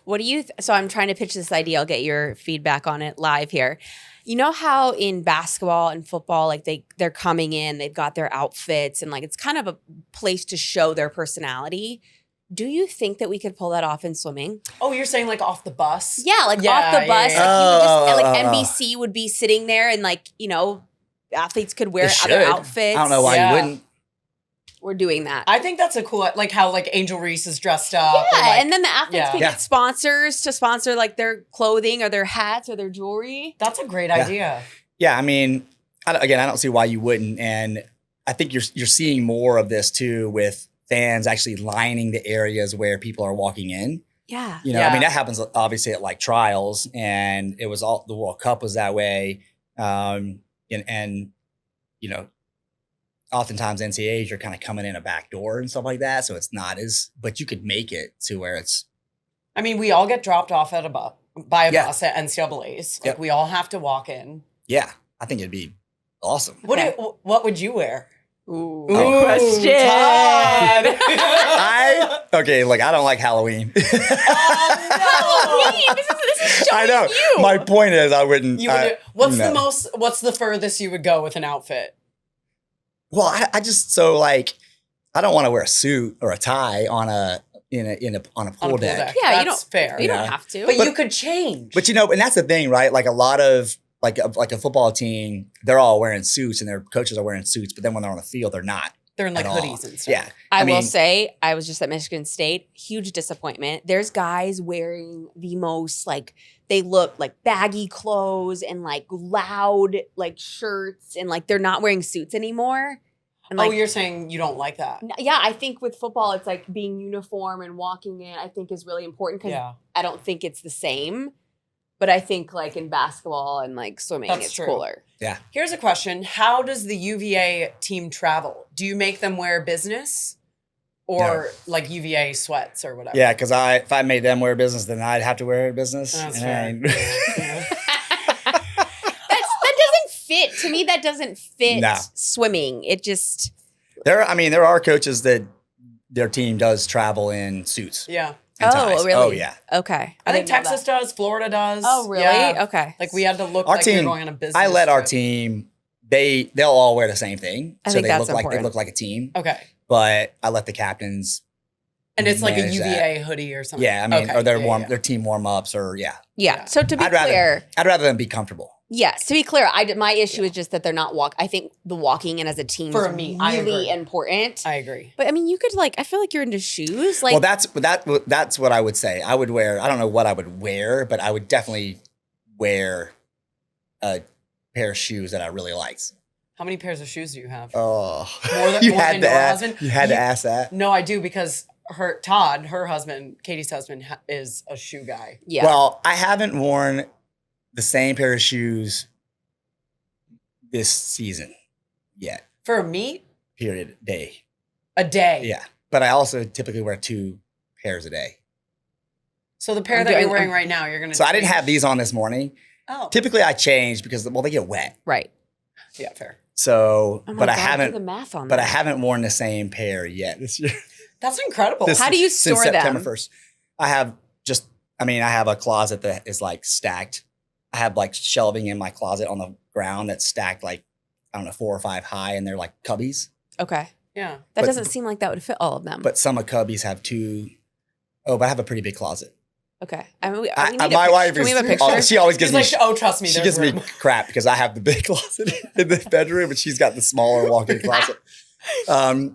What do you, so I'm trying to pitch this idea. I'll get your feedback on it live here. You know how in basketball and football, like they're coming in, they've got their outfits and like, it's kind of a place to show their personality. Do you think that we could pull that off in swimming? Oh, you're saying like off the bus? Yeah. Like Yeah, off the bus, yeah, like NBC would be sitting there and like, athletes could wear They other should. outfits. I don't know why Yeah. you wouldn't. We're doing that. I think that's a cool, like how like Angel Reese is dressed up. Yeah, or, like, and then the athletes Yeah. could get sponsors to sponsor like their clothing or their hats or their jewelry. that's a great idea. Yeah, I mean, I don't see why you wouldn't. And I think you're seeing more of this too with fans actually lining the areas where people are walking in. Yeah. I mean, that happens obviously at like trials, and it was all the World Cup was that way. And oftentimes NCAAs you're kind of coming in a back door and stuff like that, so it's not but you could make it to where it's. I mean, we all get dropped off at by a Yeah. bus at NCAAs. Like Yep. we all have to walk in. Yeah, I think it'd be awesome. What what would you wear? Ooh, Oh. question. Todd. Look, I don't like Halloween. Halloween. This is I showing know. you. My point is, I wouldn't. You would, what's no. the furthest you would go with an outfit? Well, I just so like I don't want to wear a suit or a tie on a pool deck. Yeah, you That's don't fair. You don't have to. But you could change. But and that's the thing, right? Like a lot of like a football team, they're all wearing suits and their coaches are wearing suits, but then when they're on the field, they're not. They're in like at all. hoodies and stuff. Yeah. I will mean, say, I was just at Michigan State. Huge disappointment. There's guys wearing the most like they look like baggy clothes and like loud like shirts and like they're not wearing suits anymore. And like, You're saying you don't like that? yeah, I think with football, it's like being uniform and walking in. I think is really important because I don't think it's the same. But I think like in basketball and like swimming, That's it's true. cooler. Yeah. Here's a question. How does the UVA team travel? Do you make them wear business or like UVA sweats or whatever? Yeah, because if I made them wear business, then I'd have to wear business. That's and fair. That doesn't fit. To me, that doesn't fit No. swimming. It just there are coaches that their team does travel in suits. Yeah. And ties. really? Oh yeah. okay. I think didn't know Texas that. does. Florida does. Oh really? Yeah. Okay. Like we had to look Our like we team, were going on a business I let our trip. team. They'll all wear the same thing, I so think they that's look important. like a team. Okay. But I let the captains. And it's like a manage UVA that. hoodie or something. Yeah, I mean, Okay. or their Yeah. their team warm ups, or Yeah. Yeah. So to be I'd rather- clear, I'd rather them be comfortable. yes. To be clear, my issue is just that they're not I think the walking in as a team For is me, I really agree. important. I agree. But I mean, you could like. I feel like you're into shoes. Like, Well, that's what I would say. I would wear. I don't know what I would wear, but I would definitely wear a pair of shoes that I really liked. How many pairs of shoes do you have? Oh, More than you more had than to your ask. husband? You had to ask that. No, I do because Todd, her husband, Katie's husband, is a shoe guy. yeah. Well, I haven't worn the same pair of shoes this season yet. For a meet, Period. Day. a day. Yeah, but I also typically wear 2 pairs a day. So the pair I'm that you're doing- wearing right now, you're gonna. So I didn't change? have these on this morning. Oh, Typically, I change because they get wet. right. yeah, fair. So, Oh my but I God, do haven't. the math on But that. I haven't worn the same pair yet this year. That's incredible. How do you Since store them? September 1st. I have a closet that is like stacked. I have like shelving in my closet on the ground that's stacked like, I don't know, 4 or 5 high, and they're like cubbies. Okay. Yeah. That But- doesn't seem like that would fit all of them. But some of cubbies have 2. Oh, but I have a pretty big closet. okay. I mean, we I- need my wife Can we is, have a picture? oh, she always gives He's me, like, oh, trust me, she there's gives me room. crap because I have the big closet in the bedroom and she's got the smaller walk-in closet.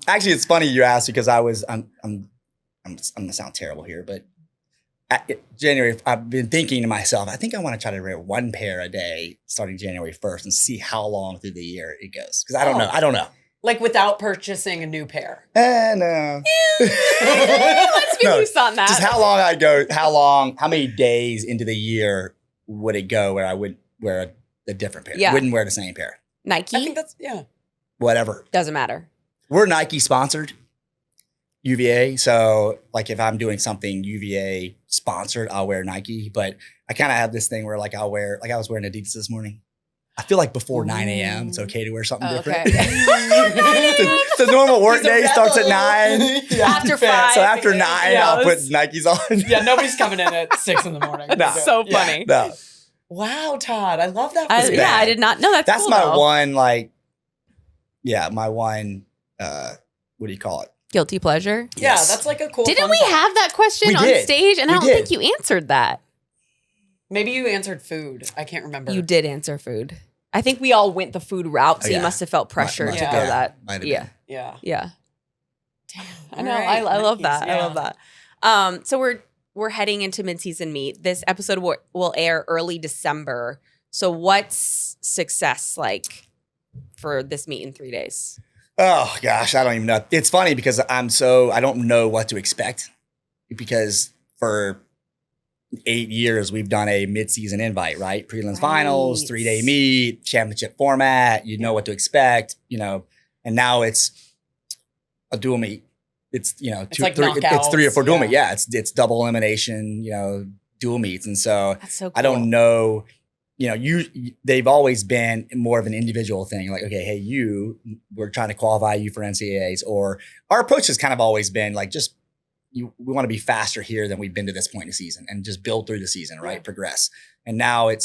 Actually, it's funny you asked because I'm gonna sound terrible here, but January, I've been thinking to myself, I think I want to try to wear 1 pair a day starting January 1st and see how long through the year it goes. Because I don't know. I don't know. Like without purchasing a new pair. No. Let's be No, loose on that. Just how many days into the year would it go where I would wear a different pair? Yeah. Wouldn't wear the same pair. Nike I think that's Whatever. doesn't matter. We're Nike sponsored, UVA. So like if I'm doing something UVA sponsored, I'll wear Nike. But I kind of have this thing where like I was wearing Adidas this morning. I feel like before 9 a.m. it's okay to wear something Oh, different. okay. The normal work He's a day starts at rebel. 9. Yeah. After Fair. 5. So after 9, Yeah, I'll put it's- Nikes on. Yeah, nobody's coming in at 6 in the morning. No. So funny. No. Wow, Todd, I love that. I, for you. yeah, I did not know that's That's cool, my though. one, like, my one, what do you call it? Guilty pleasure. Yeah, Yes. that's like a cool. Didn't fun we fact. have that question We on did. stage? And I We don't did. think you answered that. Maybe you answered food. I can't remember. You did answer food. I think we all went the food route, so Oh, you yeah. must have felt pressure Might- to yeah. go that. Might have Yeah, been. Yeah. yeah. Damn. I know. All right, I love Nikes, that. I yeah. love that. So we're heading into midseason meet. This episode will air early December. So what's success like for this meet in 3 days? Oh gosh, I don't even know. It's funny because I don't know what to expect because for 8 years we've done a mid-season invite, right? Prelims, finals, Right. 3-day meet, championship format. You know what to expect, and now it's a dual meet. It's It's like it's 3 or 4 dual knockouts, meet. Yeah, it's double elimination, dual meets, and so That's so cool. I don't know. They've always been more of an individual thing. Like, okay, hey, we're trying to qualify you for NCAAs, or our approach has kind of always been like, we want to be faster here than we've been to this point in the season and just build through the season, right? Yeah. Progress. And now I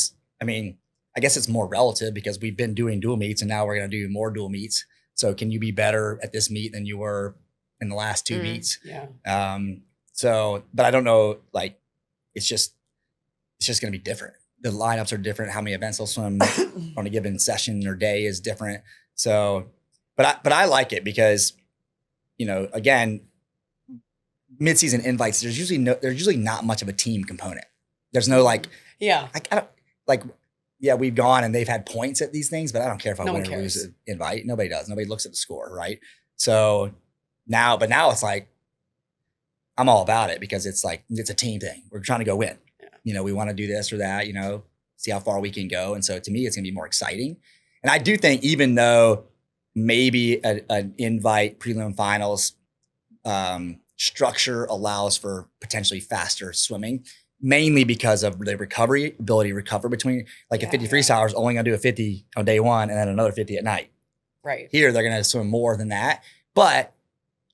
guess it's more relative because we've been doing dual meets and now we're going to do more dual meets. So can you be better at this meet than you were in the last 2 meets? Yeah. But I don't know, like, it's just going to be different. The lineups are different. How many events they'll swim on a given session or day is different. So, but I like it because, again, mid-season invites, there's usually not much of a team component. There's no I don't we've gone and they've had points at these things, but I don't care if I win or lose an invite. Nobody does. Nobody looks at the score, right? So now it's like, I'm all about it because it's like, it's a team thing. We're trying to go win. Yeah. We want to do this or that, see how far we can go. And so to me, it's going to be more exciting. And I do think even though maybe an invite prelim finals structure allows for potentially faster swimming, mainly because of the ability to recover between, like a 50 freestyle is only going to do a 50 on day one and then another 50 at night. Right. Here, they're going to swim more than that. But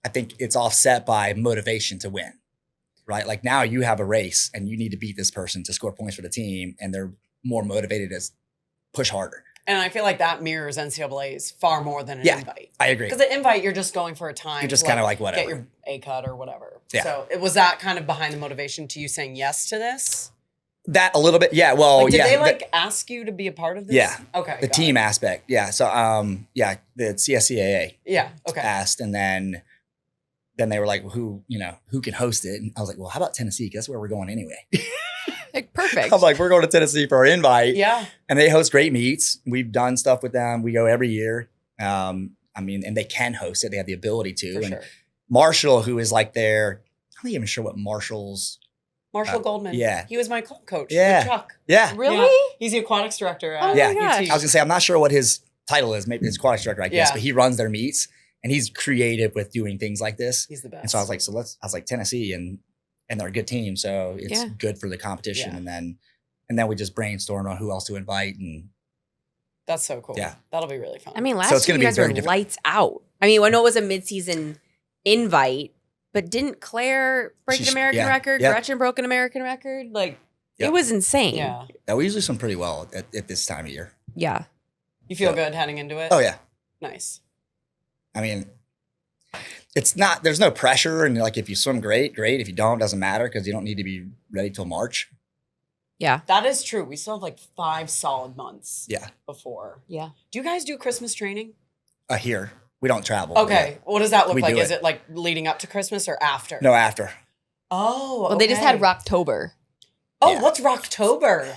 I think it's offset by motivation to win, right? Like now you have a race and you need to beat this person to score points for the team, and they're more motivated to push harder. And I feel like that mirrors NCAA's far more than an invite. I agree. Because the invite, you're just going for a time. You're just kind of like whatever. Get your A cut or whatever. Yeah. So it was that kind of behind the motivation to you saying yes to this? That a little bit. Yeah. Well, did they ask you to be a part of this? Yeah. Okay. The team aspect. Yeah. So, the CSCAA. Yeah. Okay. Asked, and then they were like, who can host it? And I was like, well, how about Tennessee? Because that's where we're going anyway. Like, perfect. I'm like, we're going to Tennessee for our invite. Yeah. And they host great meets. We've done stuff with them. We go every year. And they can host it. They have the ability to. For and sure. Marshall, who is like I'm not even sure what Marshall Goldman. Yeah. He was my coach. Yeah. With Chuck. Yeah. Really? Yeah. He's the aquatics director at Oh Yeah. my gosh. UT. I was gonna say, I'm not sure what his title is. Maybe it's aquatics director, I guess, Yeah. but he runs their meets and he's creative with doing things like this. He's the best. And so I was like, Tennessee and they're a good team. So it's good for the competition. Yeah. And then we just brainstormed on who else to invite. And That's so cool. Yeah. That'll be really fun. I mean, So it's last year gonna you be guys were very different. lights out. I mean, I know it was a mid-season invite, but didn't Claire break an American record? Yep. Gretchen broke an American record? Like, Yep. it was insane. yeah. we usually swim pretty well at this time of year. Yeah. You feel So- good heading into it? Oh yeah. Nice. I mean, there's no pressure. And like, if you swim great. If you don't, doesn't matter because you don't need to be ready till March. Yeah. That is true. We still have like 5 solid months Yeah. before. Yeah. Do you guys do Christmas training? Here. We don't travel. Okay. What does that look We like? do Is it. it like leading up to Christmas or after? No, after. Oh, Well, they just had okay. Rocktober. Oh, Yeah. what's Rocktober?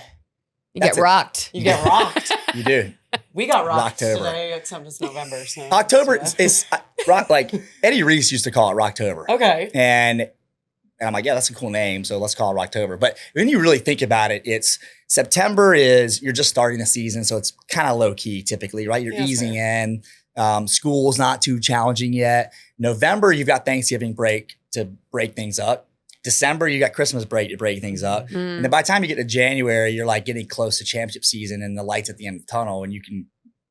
You That's get it. rocked. You get rocked. You do. We got rocked Rocktober. today, except it's November. So October is rock. Like Eddie Reese used to call it Rocktober. okay. And I'm like, yeah, that's a cool name. So let's call it Rocktober. But when you really think about it, it's September you're just starting the season. So it's kind of low key typically, right? You're Yeah, easing in. School's not too challenging yet. November, you've got Thanksgiving break to break things up. December, you got Christmas break to break things up. Mm. And then by the time you get to January, you're like getting close to championship season and the lights at the end of the tunnel. And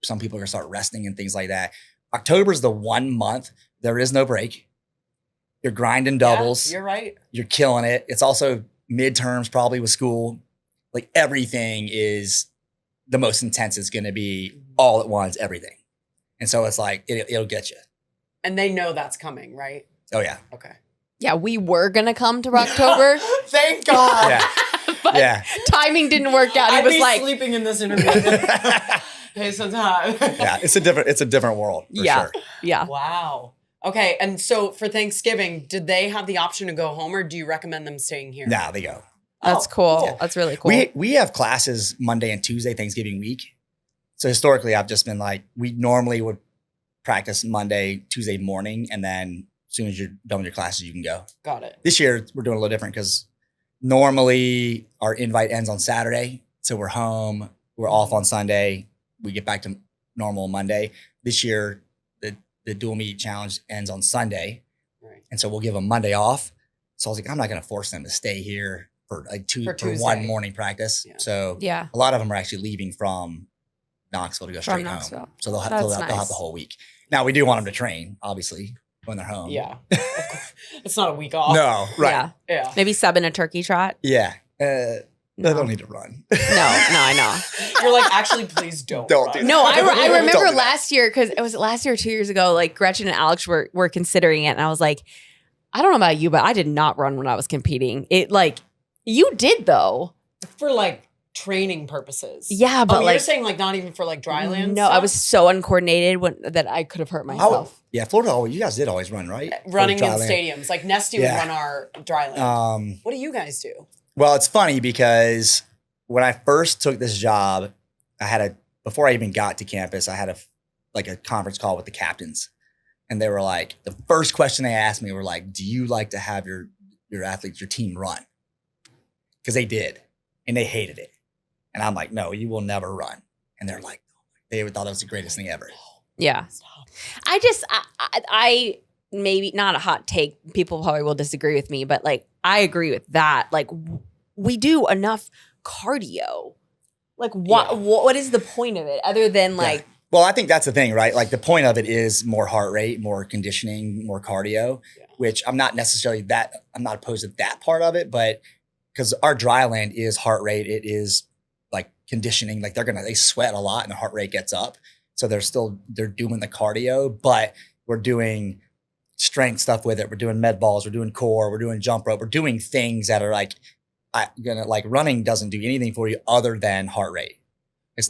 some people are going to start resting and things like that. October's the 1 month. There is no break. You're grinding doubles. Yeah, you're right. You're killing it. It's also midterms probably with school. Like everything is the most intense it's going to be all at once, everything. And so it's like, it'll get you. And they know that's coming, right? Oh yeah. Okay. Yeah, we were going to come to Rocktober, Thank God. Yeah. but Yeah. timing didn't work out. He I'd was be like, sleeping in this interview. Pay some time. Yeah. It's a different world for Yeah. sure. yeah. Wow. Okay. And so for Thanksgiving, did they have the option to go home or do you recommend them staying here? Now they go. That's Oh, cool. cool. That's really cool. We have classes Monday and Tuesday, Thanksgiving week. So historically, I've just been like, we normally would practice Monday, Tuesday morning, and then as soon as you're done with your classes, you can go. Got it. This year, we're doing a little different because normally our invite ends on Saturday. So we're home, we're off on Sunday, we get back to normal Monday. This year, the dual meet challenge ends on Sunday. Right. And so we'll give them Monday off. So I was like, I'm not going to force them to stay here for like For for Tuesday. one morning practice. Yeah. So yeah. a lot of them are actually leaving from Knoxville to go From straight Knoxville. home. So they'll have, That's they'll have nice. the whole week. Now we do want them to train, obviously, when they're home. Yeah. Of course. It's not a week off. No, right. Yeah. Yeah. Maybe sub in a turkey trot. Yeah. I don't need to run. No, I know. You're like, actually, please don't. Don't do that. No, I Don't remember do that. last year, because it was last year or 2 years ago, like Gretchen and Alex were considering it. And I was like, I don't know about you, but I did not run when I was competing. It like, you did though. For like training purposes. Yeah, but you're like, saying like not even for like dry land no, stuff? I was so uncoordinated that I could have hurt myself. Yeah, Florida, you guys did always run, right? Running in Dry land. stadiums. Like Nesty Yeah. would run our dry land. What do you guys do? Well, it's funny because when I first took this job, before I even got to campus, I had a conference call with the captains. And they were like, the first question they asked me were like, do you like to have your athletes, your team run? Because they did. And they hated it. And I'm like, no, you will never run. And they're like, they thought it was the greatest thing ever. Yeah. I maybe not a hot take. People probably will disagree with me, but like, I agree with that. Like, we do enough cardio. Like, what is the point of it other than like, Well, I think that's the thing, right? Like the point of it is more heart rate, more conditioning, more cardio, which I'm not opposed to that part of it, but because our dry land is heart rate, it is like conditioning, like they sweat a lot and the heart rate gets up. So they're doing the cardio, but we're doing strength stuff with it. We're doing med balls, we're doing core, we're doing jump rope, we're doing things that are like, running doesn't do anything for you other than heart rate.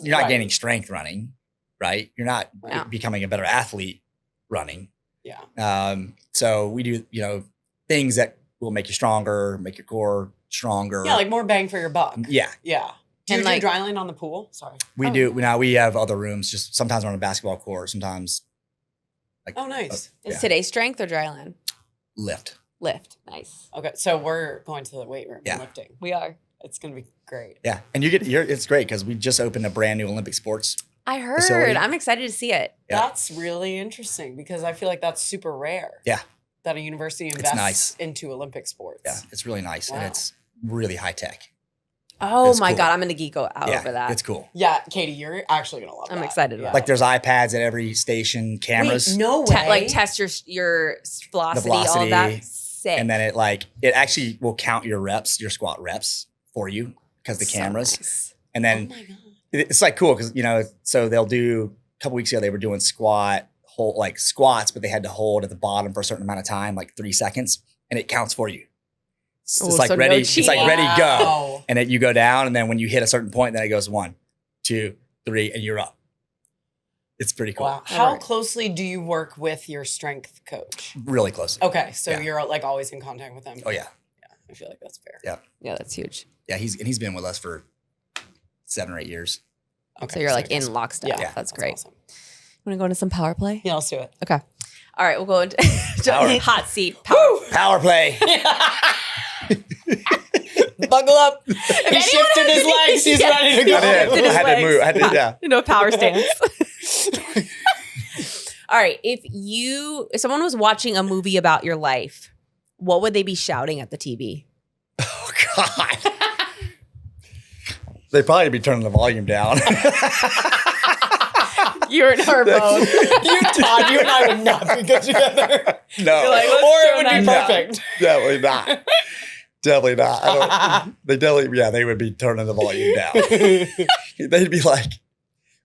You're not gaining strength running, right? You're not becoming a better athlete running. Yeah. So we do, things that will make you stronger, make your core stronger. Yeah, like more bang for your buck. Yeah. Yeah. Do you do dry land on the pool? Sorry. We do. Now we have other rooms, just sometimes on a basketball court, sometimes like. Oh, nice. is today strength or dry land? Lift. Nice. Okay, so we're going to the weight room and lifting. We are. It's going to be great. Yeah. And it's great because we just opened a brand new Olympic sports. I heard. Facility. I'm excited to see it. Yeah. That's really interesting because I feel like that's super rare. Yeah. That a university invests nice. into Olympic sports. Yeah. It's really nice. Wow. And it's really high tech. Oh It's my cool. God. I'm going to geek out over that. It's cool. Yeah, Katie, you're actually going to love it. I'm excited about Like there's iPads at every station, cameras. Wait, no way. Like test your velocity, all of that. Sick. And then it actually will count your reps, your squat reps for you because the cameras. Nice. And then Oh my God. it's like cool because, so they'll do a couple weeks ago, they were doing squats, but they had to hold at the bottom for a certain amount of time, like 3 seconds, and it counts for you. It's Oh, like so no ready. It's like cheating. ready, go. Wow. And then you go down. And then when you hit a certain point, then it goes 1, 2, 3, and you're up. It's pretty cool. Wow. How closely do you work with your strength coach? Really close. Okay, so Yeah. you're like always in contact with them. Oh, yeah. Yeah, I feel like that's fair. Yeah. Yeah, that's huge. Yeah. He's been with us for 7 or 8 years. Okay. So you're like in lockstep. Yeah, That's great. Awesome. Want to go into some power play? Yeah, let's do it. Okay. All right, we'll go into hot seat. Power play. Buckle up. He shifted his legs. He's ready to go. I did. I had to move. I did, yeah. No power stance. All right. If someone was watching a movie about your life, what would they be shouting at the TV? Oh, God. They'd probably be turning the volume down. You and her both. Todd, you and I would not be good together. No. Or it would be perfect. Definitely not. Definitely not. They would be turning the volume down. They'd be like,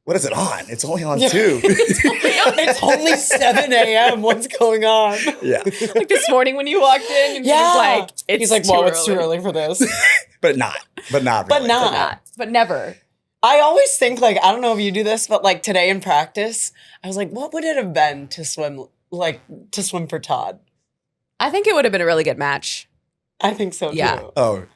what is it on? It's only on 2. It's only 7 a.m. What's going on? Yeah. Like this morning when you walked in, and He's like, well, it's too early for this. But not really. But never. I always think like, I don't know if you do this, but like today in practice, I was like, what would it have been to swim for Todd? I think it would have been a really good match. I think so Yeah. too.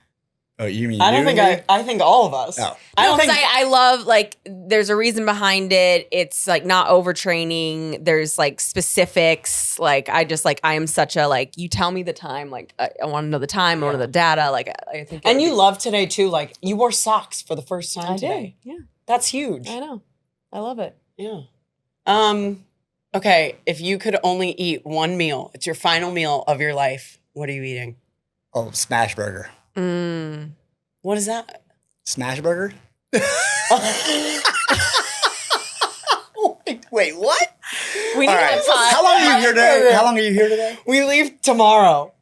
Oh, you mean I don't you think and me? I think all of us. Oh. I don't think I love like there's a reason behind it. It's like not overtraining. There's like specifics. Like I am such a like you tell me the time. Like I want to know the time. I want to know the data. Like I think. And you love today too. Like you wore socks for the first time I today. did. Yeah, That's huge. I know. I love it. Yeah. Okay. If you could only eat one meal, it's your final meal of your life. What are you eating? Oh, smash burger. What is that? Smash burger? Wait, what? We need All to right. have Todd. How long are you here today? We leave tomorrow.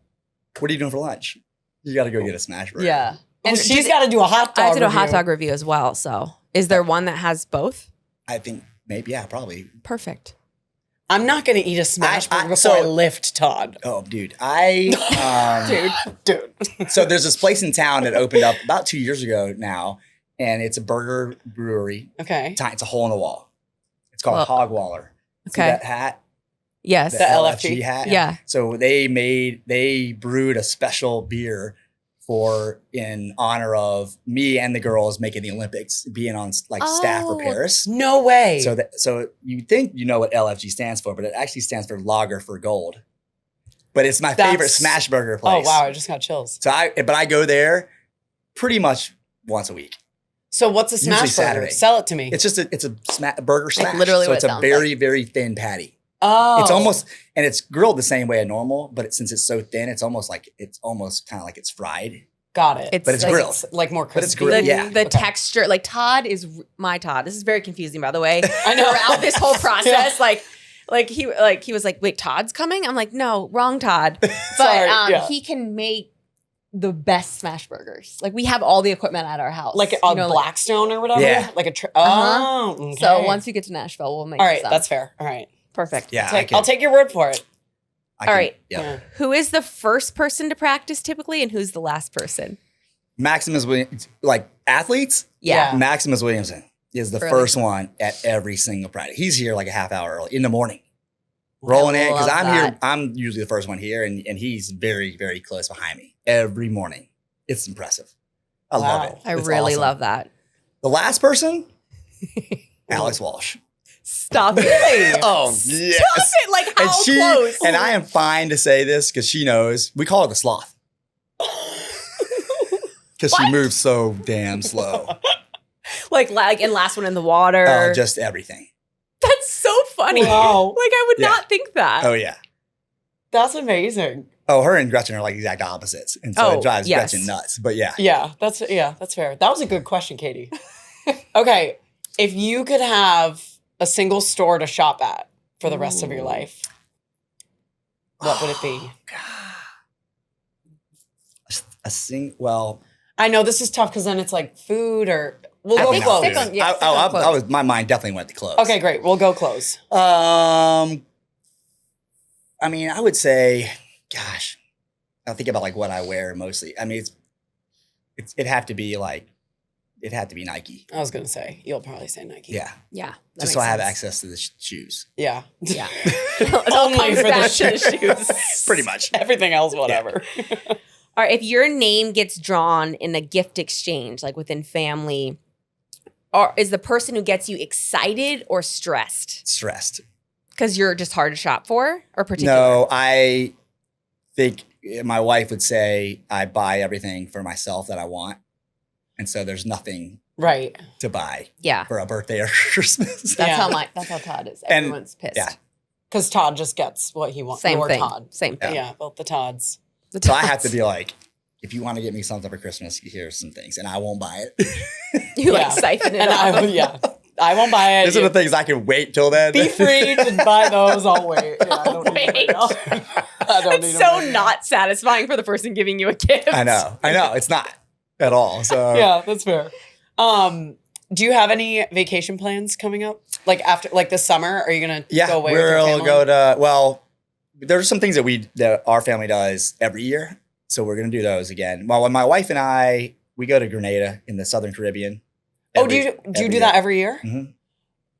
What are you doing for lunch? You got to go get a smash burger. Yeah. And she's got to do a hot dog I have to do a hot review. dog review as well. So is there one that has both? I think maybe, yeah, probably. Perfect. I'm not going to eat a smash burger before I lift Todd. Oh, dude. Dude. So there's this place in town that opened up about 2 years ago now, and it's a burger brewery. Okay. It's a hole in the wall. It's called Hogwaller. See Okay. that hat? Yes. The LFG hat? Yeah. So they brewed a special beer in honor of me and the girls making the Olympics, being on staff for Paris. No way. So you think you know what LFG stands for, but it actually stands for Lager for Gold. But it's my favorite smash burger place. Oh, wow. I just got chills. So I go there pretty much once a week. So what's a smash Usually burger? Saturday. Sell it to me. It's just a burger smash. literally so what it's it a sounds very, very thin patty. Oh. It's almost, and it's grilled the same way as normal, but since it's so thin, it's almost kind of like it's fried. Got it. But it's grilled. It's like more crispy. But it's grilled. Yeah. The texture, like Todd is my Todd. This is very confusing, by the way. I know. Throughout this whole process, like he was like, wait, Todd's coming? I'm like, no, wrong Todd. But Sorry, he can make the best smash burgers. Like we have all the equipment at our house. Like a Blackstone or whatever? Yeah. Like a Uh-huh. okay. So once you get to Nashville, we'll make All right, some. that's fair. All right. Perfect. Yeah. I'll take your word for it. All right. Yeah. Who is the first person to practice typically, and who's the last person? Maximus Williams, like athletes, Yeah. Maximus Williamson is the Really? first one at every single practice. He's here like a half hour early in the morning, rolling in because love I'm that. here. I'm usually the first one here, and he's very, very close behind me every morning. It's impressive. I love Wow. it. I It's really awesome. love that. The last person, Alex Walsh. Stop it. Really? Oh yes. Stop it. Like how close? And I am fine to say this because she knows. We call her the sloth because she moves so damn slow. like and last one in the water. Oh, just everything. That's so funny. Wow. Like I would Yeah. not think that. Oh yeah. That's amazing. Oh, her and Gretchen are like exact opposites, and so Oh, it drives yes. Gretchen nuts. But yeah, Yeah, that's fair. That was a good question, Katie. Okay, if you could have a single store to shop at for the rest of your life, what would it be? Well, I know this is tough because then it's like food or we'll I go think clothes. stick on- yeah, stick on clothes. my mind definitely went to clothes. Okay, great. We'll go clothes. I mean, I would say, gosh, I think about like what I wear mostly. I mean, it'd have to be Nike. I was gonna say you'll probably say Nike. Yeah, Yeah. that just makes so I have sense. access to the shoes. Yeah. Yeah. Only for the back to the shoes. Pretty much. Everything else, whatever. All right. If your name gets drawn in a gift exchange, like within family, or is the person who gets you excited or stressed? Stressed. Because you're just hard to shop for, or particular? No, I think my wife would say I buy everything for myself that I want. And so there's nothing Right. to buy Yeah. for a birthday or Christmas. That's Yeah. That's how Todd is. And- Everyone's pissed. yeah. Because Todd just gets what he wants. Same Your thing. Todd. Same thing. Yeah, both the Todds. The So I have Todds. to be like, if you want to get me something for Christmas, here's some things. And I won't buy it. You Yeah. like siphon it And off. I won't buy it. These are the things I can wait till then. Be free to buy those. I'll wait. Yeah, I don't need Wait. them right now. I don't need It's them so right now. not satisfying for the person giving you a gift. I know. It's not at all. So Yeah, that's fair. Do you have any vacation plans coming up? Like after, like this summer? Are you gonna yeah, go away with your we'll family? go to, well, there's some things that our family does every year. So we're going to do those again. Well, when my wife and I, we go to Grenada in the Southern Caribbean. Do you do that every year? Mhm.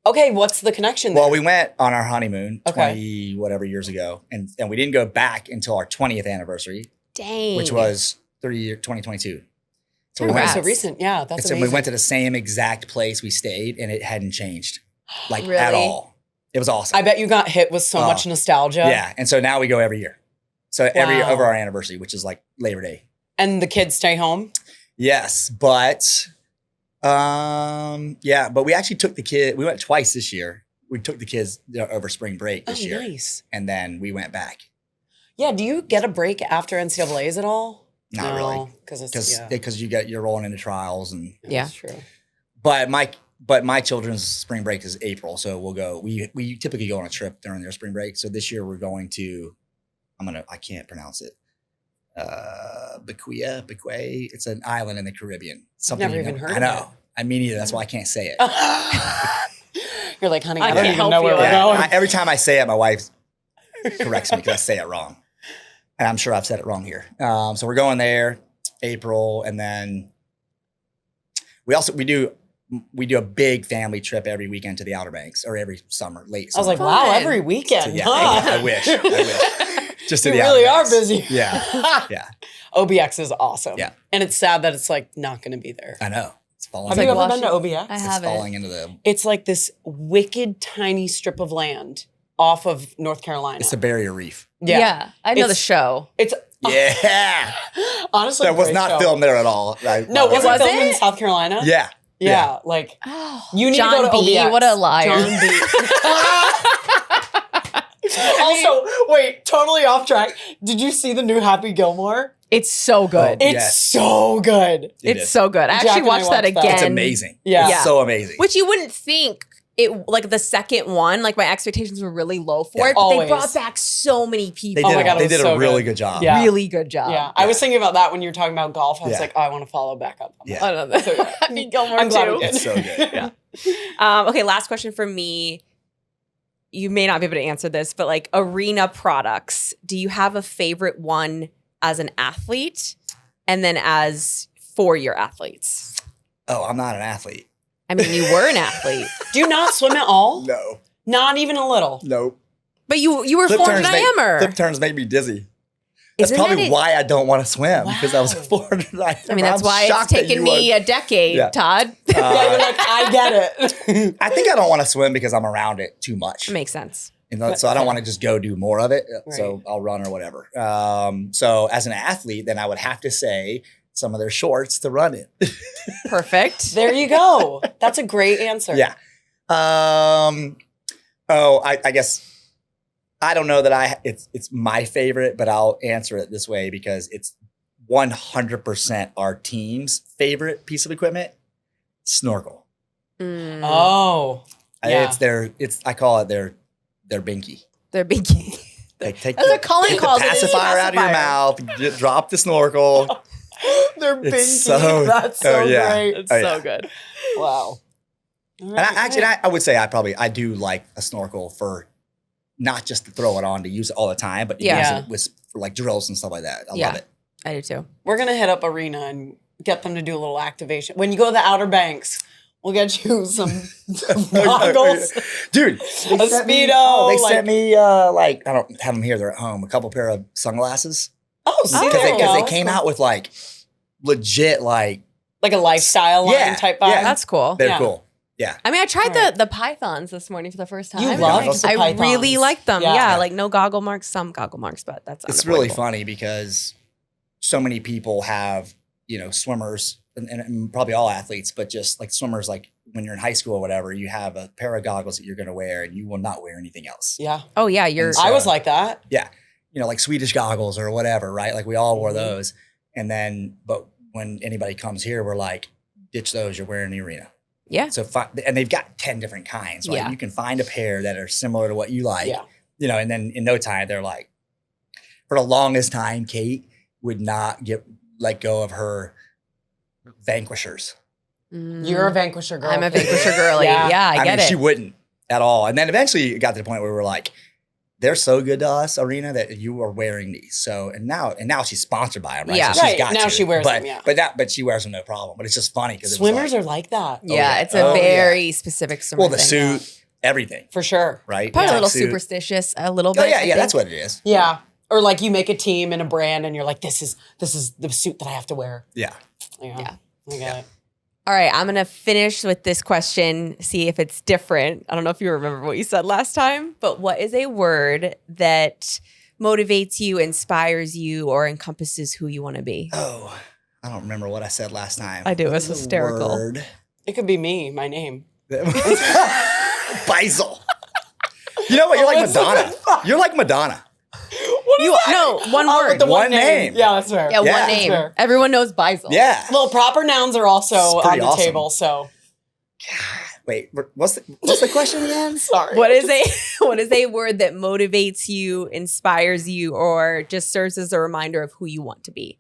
Okay, what's the connection there? Well, we went on our honeymoon Okay. 20 whatever years ago, and we didn't go back until our 20th anniversary, Dang. which was 2022. So we Okay, went, so recent. Yeah, that's so we amazing. went to the same exact place we stayed, and it hadn't changed like Really? at all. It was awesome. I bet you got hit with so Oh. much nostalgia. Yeah, and so now we go every year. So every Wow. over our anniversary, which is like Labor Day. And the kids stay home? Yes, but but we actually took the kid. We went twice this year. We took the kids over spring break this year, Nice. and then we went back. Yeah, do you get a break after NCAAs at all? Not really, Because you're rolling into trials, and Yeah. That's true. but my children's spring break is April, so we'll go. We typically go on a trip during their spring break. So this year we're going to. I can't pronounce it. Bequia. It's an island in the Caribbean. Never even heard I of know. I mean, either. That's why I can't say it. You're like, honey, I I don't can't even help know where you. we're going. Every time I say it, my wife corrects me because I say it wrong. And I'm sure I've said it wrong here. So we're going there April, and then we do a big family trip every weekend to the Outer Banks, or every summer, late I was summer. like, wow, Fun. every weekend. So, yeah, huh? I wish. Just to You the Outer really are Banks. busy. Yeah, yeah, OBX is awesome. Yeah. And it's sad that it's like not going to be there. I know. It's falling. Have like you ever Washington- been to OBX? I It's haven't. falling into the. It's like this wicked tiny strip of land off of North Carolina. It's the Barrier Reef. Yeah. I know the It's- show. It's Yeah, honestly that was great not show. filmed there at all. No, was it Was filmed in it? South Carolina? Yeah, Yeah, like Oh, you need John to go to B. OBX. What a liar. John B. Also, wait, totally off track. Did you see the new Happy Gilmore? It's so good. Oh, It's Yes. so good. It's so good. I Jack actually and I watched that watched that. again. It's amazing. Yeah. It's so amazing. Which you wouldn't think it, like the second one, like my expectations were really low for Yeah. it, but Always. they brought back so many They people. Oh my did. God, it They was did so a really good. good job. Yeah. Really good job. Yeah, I was thinking about that when you were talking about golf. I was Yeah. like, oh, I want to follow back up. On Yeah. that. I don't know. So, yeah. Happy Gilmore I'm glad too. we did. It's so good. Yeah. Okay, last question from me. You may not be able to answer this, but like arena products, do you have a favorite one as an athlete and then as for your athletes? Oh, I'm not an athlete. I mean, you were an athlete, Do you not swim at all? No. Not even a little. Nope. but you were 400 diameter. Flip turns make me dizzy. That's Isn't probably that it? why I don't want to swim, because I was Wow. 400 diameter. I mean, that's I'm why it's shocked that taken you me would. a decade, Yeah. Todd. Yeah, you're like, I get it. I think I don't want to swim because I'm around it too much. Makes sense. You know, so I don't want to just go do more of it. So Right. I'll run or whatever. So as an athlete, then I would have to say some of their shorts to run in. Perfect. There you go. That's a great answer. Yeah. I guess I don't know that it's my favorite, but I'll answer it this way because it's 100% our team's favorite piece of equipment: snorkel. Mm. Oh. Yeah. I call it their binky. They're big. Like, take That's what Colin take calls the it, is pacifier out of your pacifier. mouth, drop the snorkel. They're It's binky. so- That's so oh, yeah. great. It's Oh, so yeah. good. Wow. And I would say I do like a snorkel for not just to throw it on to use it all the time, but to Yeah. use it for like drills and stuff like that. I Yeah. love it. I do too. We're going to hit up Arena and get them to do a little activation. When you go to the Outer Banks, we'll get you some goggles. Dude, A Speedo, they like- sent me I don't have them here, they're at home, a couple pair of sunglasses. Oh, see, Because there you they go. came out with like legit like Like a lifestyle line Yeah, type vibe. yeah. That's cool. they're Yeah. cool. Yeah. I mean, I tried All right. the pythons this morning for the first time. You I loved liked- the I really pythons. like them. Yeah. Yeah. like no goggle marks, some goggle marks, but that's It's really unavoidable. funny because so many people have, swimmers and probably all athletes, but just like swimmers, like when you're in high school or whatever, you have a pair of goggles that you're going to wear and you will not wear anything else. Yeah. Oh yeah, you're. And so- I was like that. Like Swedish goggles or whatever, right? Like we all wore Mhm. those. And then, but when anybody comes here, we're like, ditch those, you're wearing the Arena. Yeah. So, and they've got 10 different kinds, right? Yeah. You can find a pair that are similar to what you like, Yeah. and then in no time, they're like, for the longest time, Kate would not let go of her Vanquishers. You're a Vanquisher girl. I'm a Vanquisher girly. Yeah. Yeah, I get mean, it. she wouldn't at all. And then eventually it got to the point where we were like, they're so good to us, Arena, that you are wearing these. So, and now she's sponsored by them, right? Yeah. So she's Right, got now to. she wears but, them, yeah. But she wears them no problem. But it's just funny because Swimmers are like that. yeah, yeah. it's a Oh, yeah. very specific swimmer well, the thing. suit, everything, For sure. right? Probably a little Suit. superstitious, a little Oh bit. yeah, I yeah, that's think. what it is. Yeah. Or like you make a team and a brand and you're like, this is the suit that I have to wear. Yeah. Yeah. I get it. All right, I'm gonna finish with this question. See if it's different. I don't know if you remember what you said last time, but what is a word that motivates you, inspires you, or encompasses who you want to be? Oh, I don't remember what I said last time. I do. It was What is a hysterical. word? It could be me, my name. Beisel. You know what? You're like What's the Madonna. You're like Madonna. No, one Oh, word. with the One name. Yeah, that's fair. Yeah, Yeah. one name. Sure. Everyone knows Beisel. Yeah. Well, proper nouns are also It's on pretty the awesome. table, so Wait, what's the question again? Sorry. What is a word that motivates you, inspires you, or just serves as a reminder of who you want to be?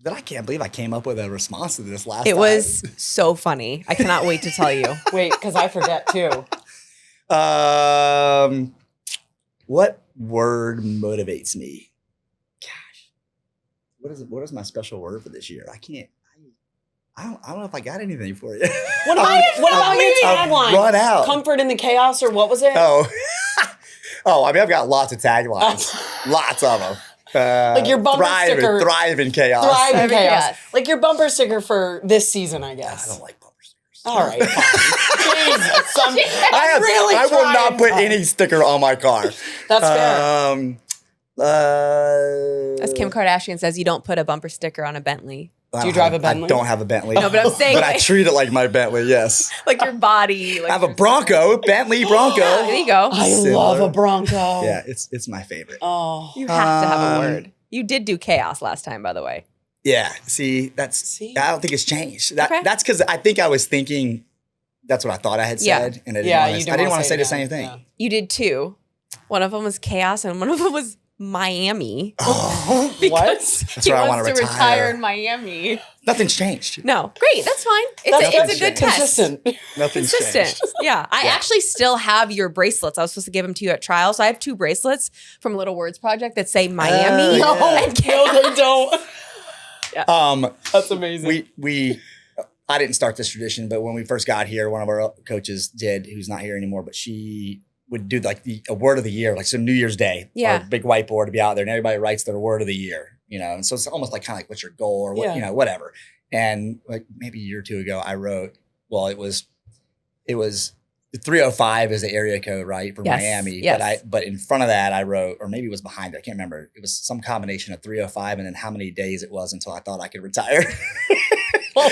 But I can't believe I came up with a response to this last It time. was so funny. I cannot wait to tell you. Wait, because I forget too. What word motivates me? Gosh, what is my special word for this year? I don't know if I got anything for you. What about your tagline? Run out. Comfort in the chaos, or what was it? Oh, I mean, I've got lots of taglines, lots of them. Like your bumper sticker. Thrive in chaos. Thrive in chaos. chaos. Like your bumper sticker for this season, I I guess. don't like bumper stickers. All right, fine. Jesus, I will not put any sticker on my car. That's fair. As Kim Kardashian says, you don't put a bumper sticker on a Bentley. Do you drive a Bentley? I don't have a Bentley. No, but I'm saying but I treat it like my Bentley, yes. like your body. Like I have a Bronco, Bentley Bronco. Yeah, there you go. I Similar. love a Bronco. Yeah, it's my favorite. Oh. You have to have a Um, word. You did do chaos last time, by the way. Yeah, see, I don't think it's changed. That's because I think I was thinking that's what I thought I had Yeah. said, and I Yeah, didn't want to say the it same again. thing. Yeah. You did two. One of them was chaos, and one of them was Miami. Oh, Because That's he where I wants wanna to retire. retire in Miami. nothing's changed. No, great. That's fine. That's It's a good test. consistent. Nothing's Consistent. changed. Yeah. I actually still have your bracelets. I was supposed to give them to you at trial. So I have 2 bracelets from Little Words Project that say Miami. yeah. No, they don't. That's amazing. I didn't start this tradition, but when we first got here, one of our coaches did, who's not here anymore, but she would do like a word of the year, like some New Year's Day, Yeah. our big whiteboard to be out there, and everybody writes their word of the year, and so it's almost like kind of like what's your goal or what, Yeah. whatever. And like maybe a year or two ago, I wrote, well, it was 305 is the area code, right, for Yes, Miami. yes. But in front of that, I wrote, or maybe it was behind it, I can't remember. It was some combination of 305 and then how many days it was until I thought I could retire.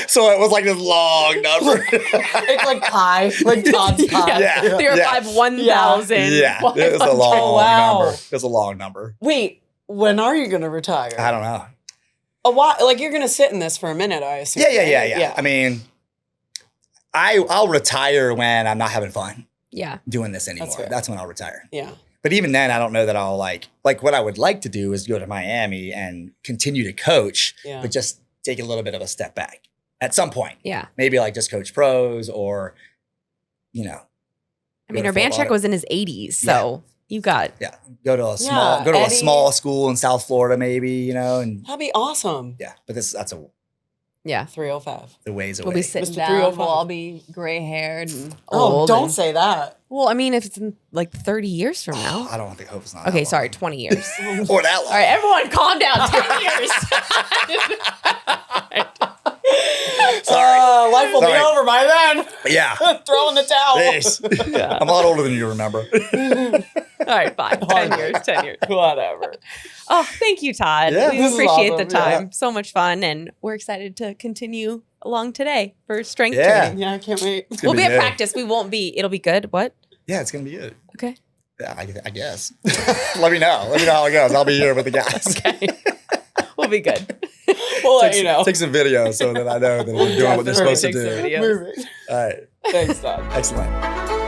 So it was like this long number. It's like pie, like Todd's pie. Yeah. 305 1,000. Yeah, it was a long Wow. number. It was a long number. Wait, when are you going to retire? I don't know. A while, like you're going to sit in this for a minute, I assume. Yeah. I mean, I'll retire when I'm not having fun Yeah. doing this anymore. That's fair. That's when I'll retire. Yeah. But even then, I don't know that I'll like what I would like to do is go to Miami and continue to coach, Yeah. but just take a little bit of a step back at some point. Yeah. Maybe like just coach pros or, I mean, Go to our band football. check was in his 80s. So you got. go to a small Eddie. a small school in South Florida, maybe, and That'd be awesome. yeah. But that's Yeah. 305. the ways away. We'll be sitting Mr. down. 305. We'll all be gray haired and Oh, old. don't and- say that. Well, I mean, if it's in like 30 years from now. I don't think hope it's not. Okay, that sorry, long. 20 years. Or that long. All right, everyone calm down. 10 years. Life will be Sorry. over by then. Yeah. Throw in the towel. Thanks. I'm a lot older than you remember. All right, fine. 10 years, 10 years. Whatever. Oh, thank you, Todd. Yeah, we this is appreciate the awesome. time. So much fun. And we're excited to continue along today for strength Yeah. training. Yeah, I can't wait. It's gonna We'll be at good. practice. We won't be. It'll be good. What? Yeah, it's gonna be good. Okay. Yeah, I guess. Let me know. Let me know how it goes. I'll be here with the guys. Okay. We'll be good. We'll let you know. Take some videos so that I know that we're doing what they're supposed to Take some do. videos. Perfect. All right. Thanks, Todd. Excellent.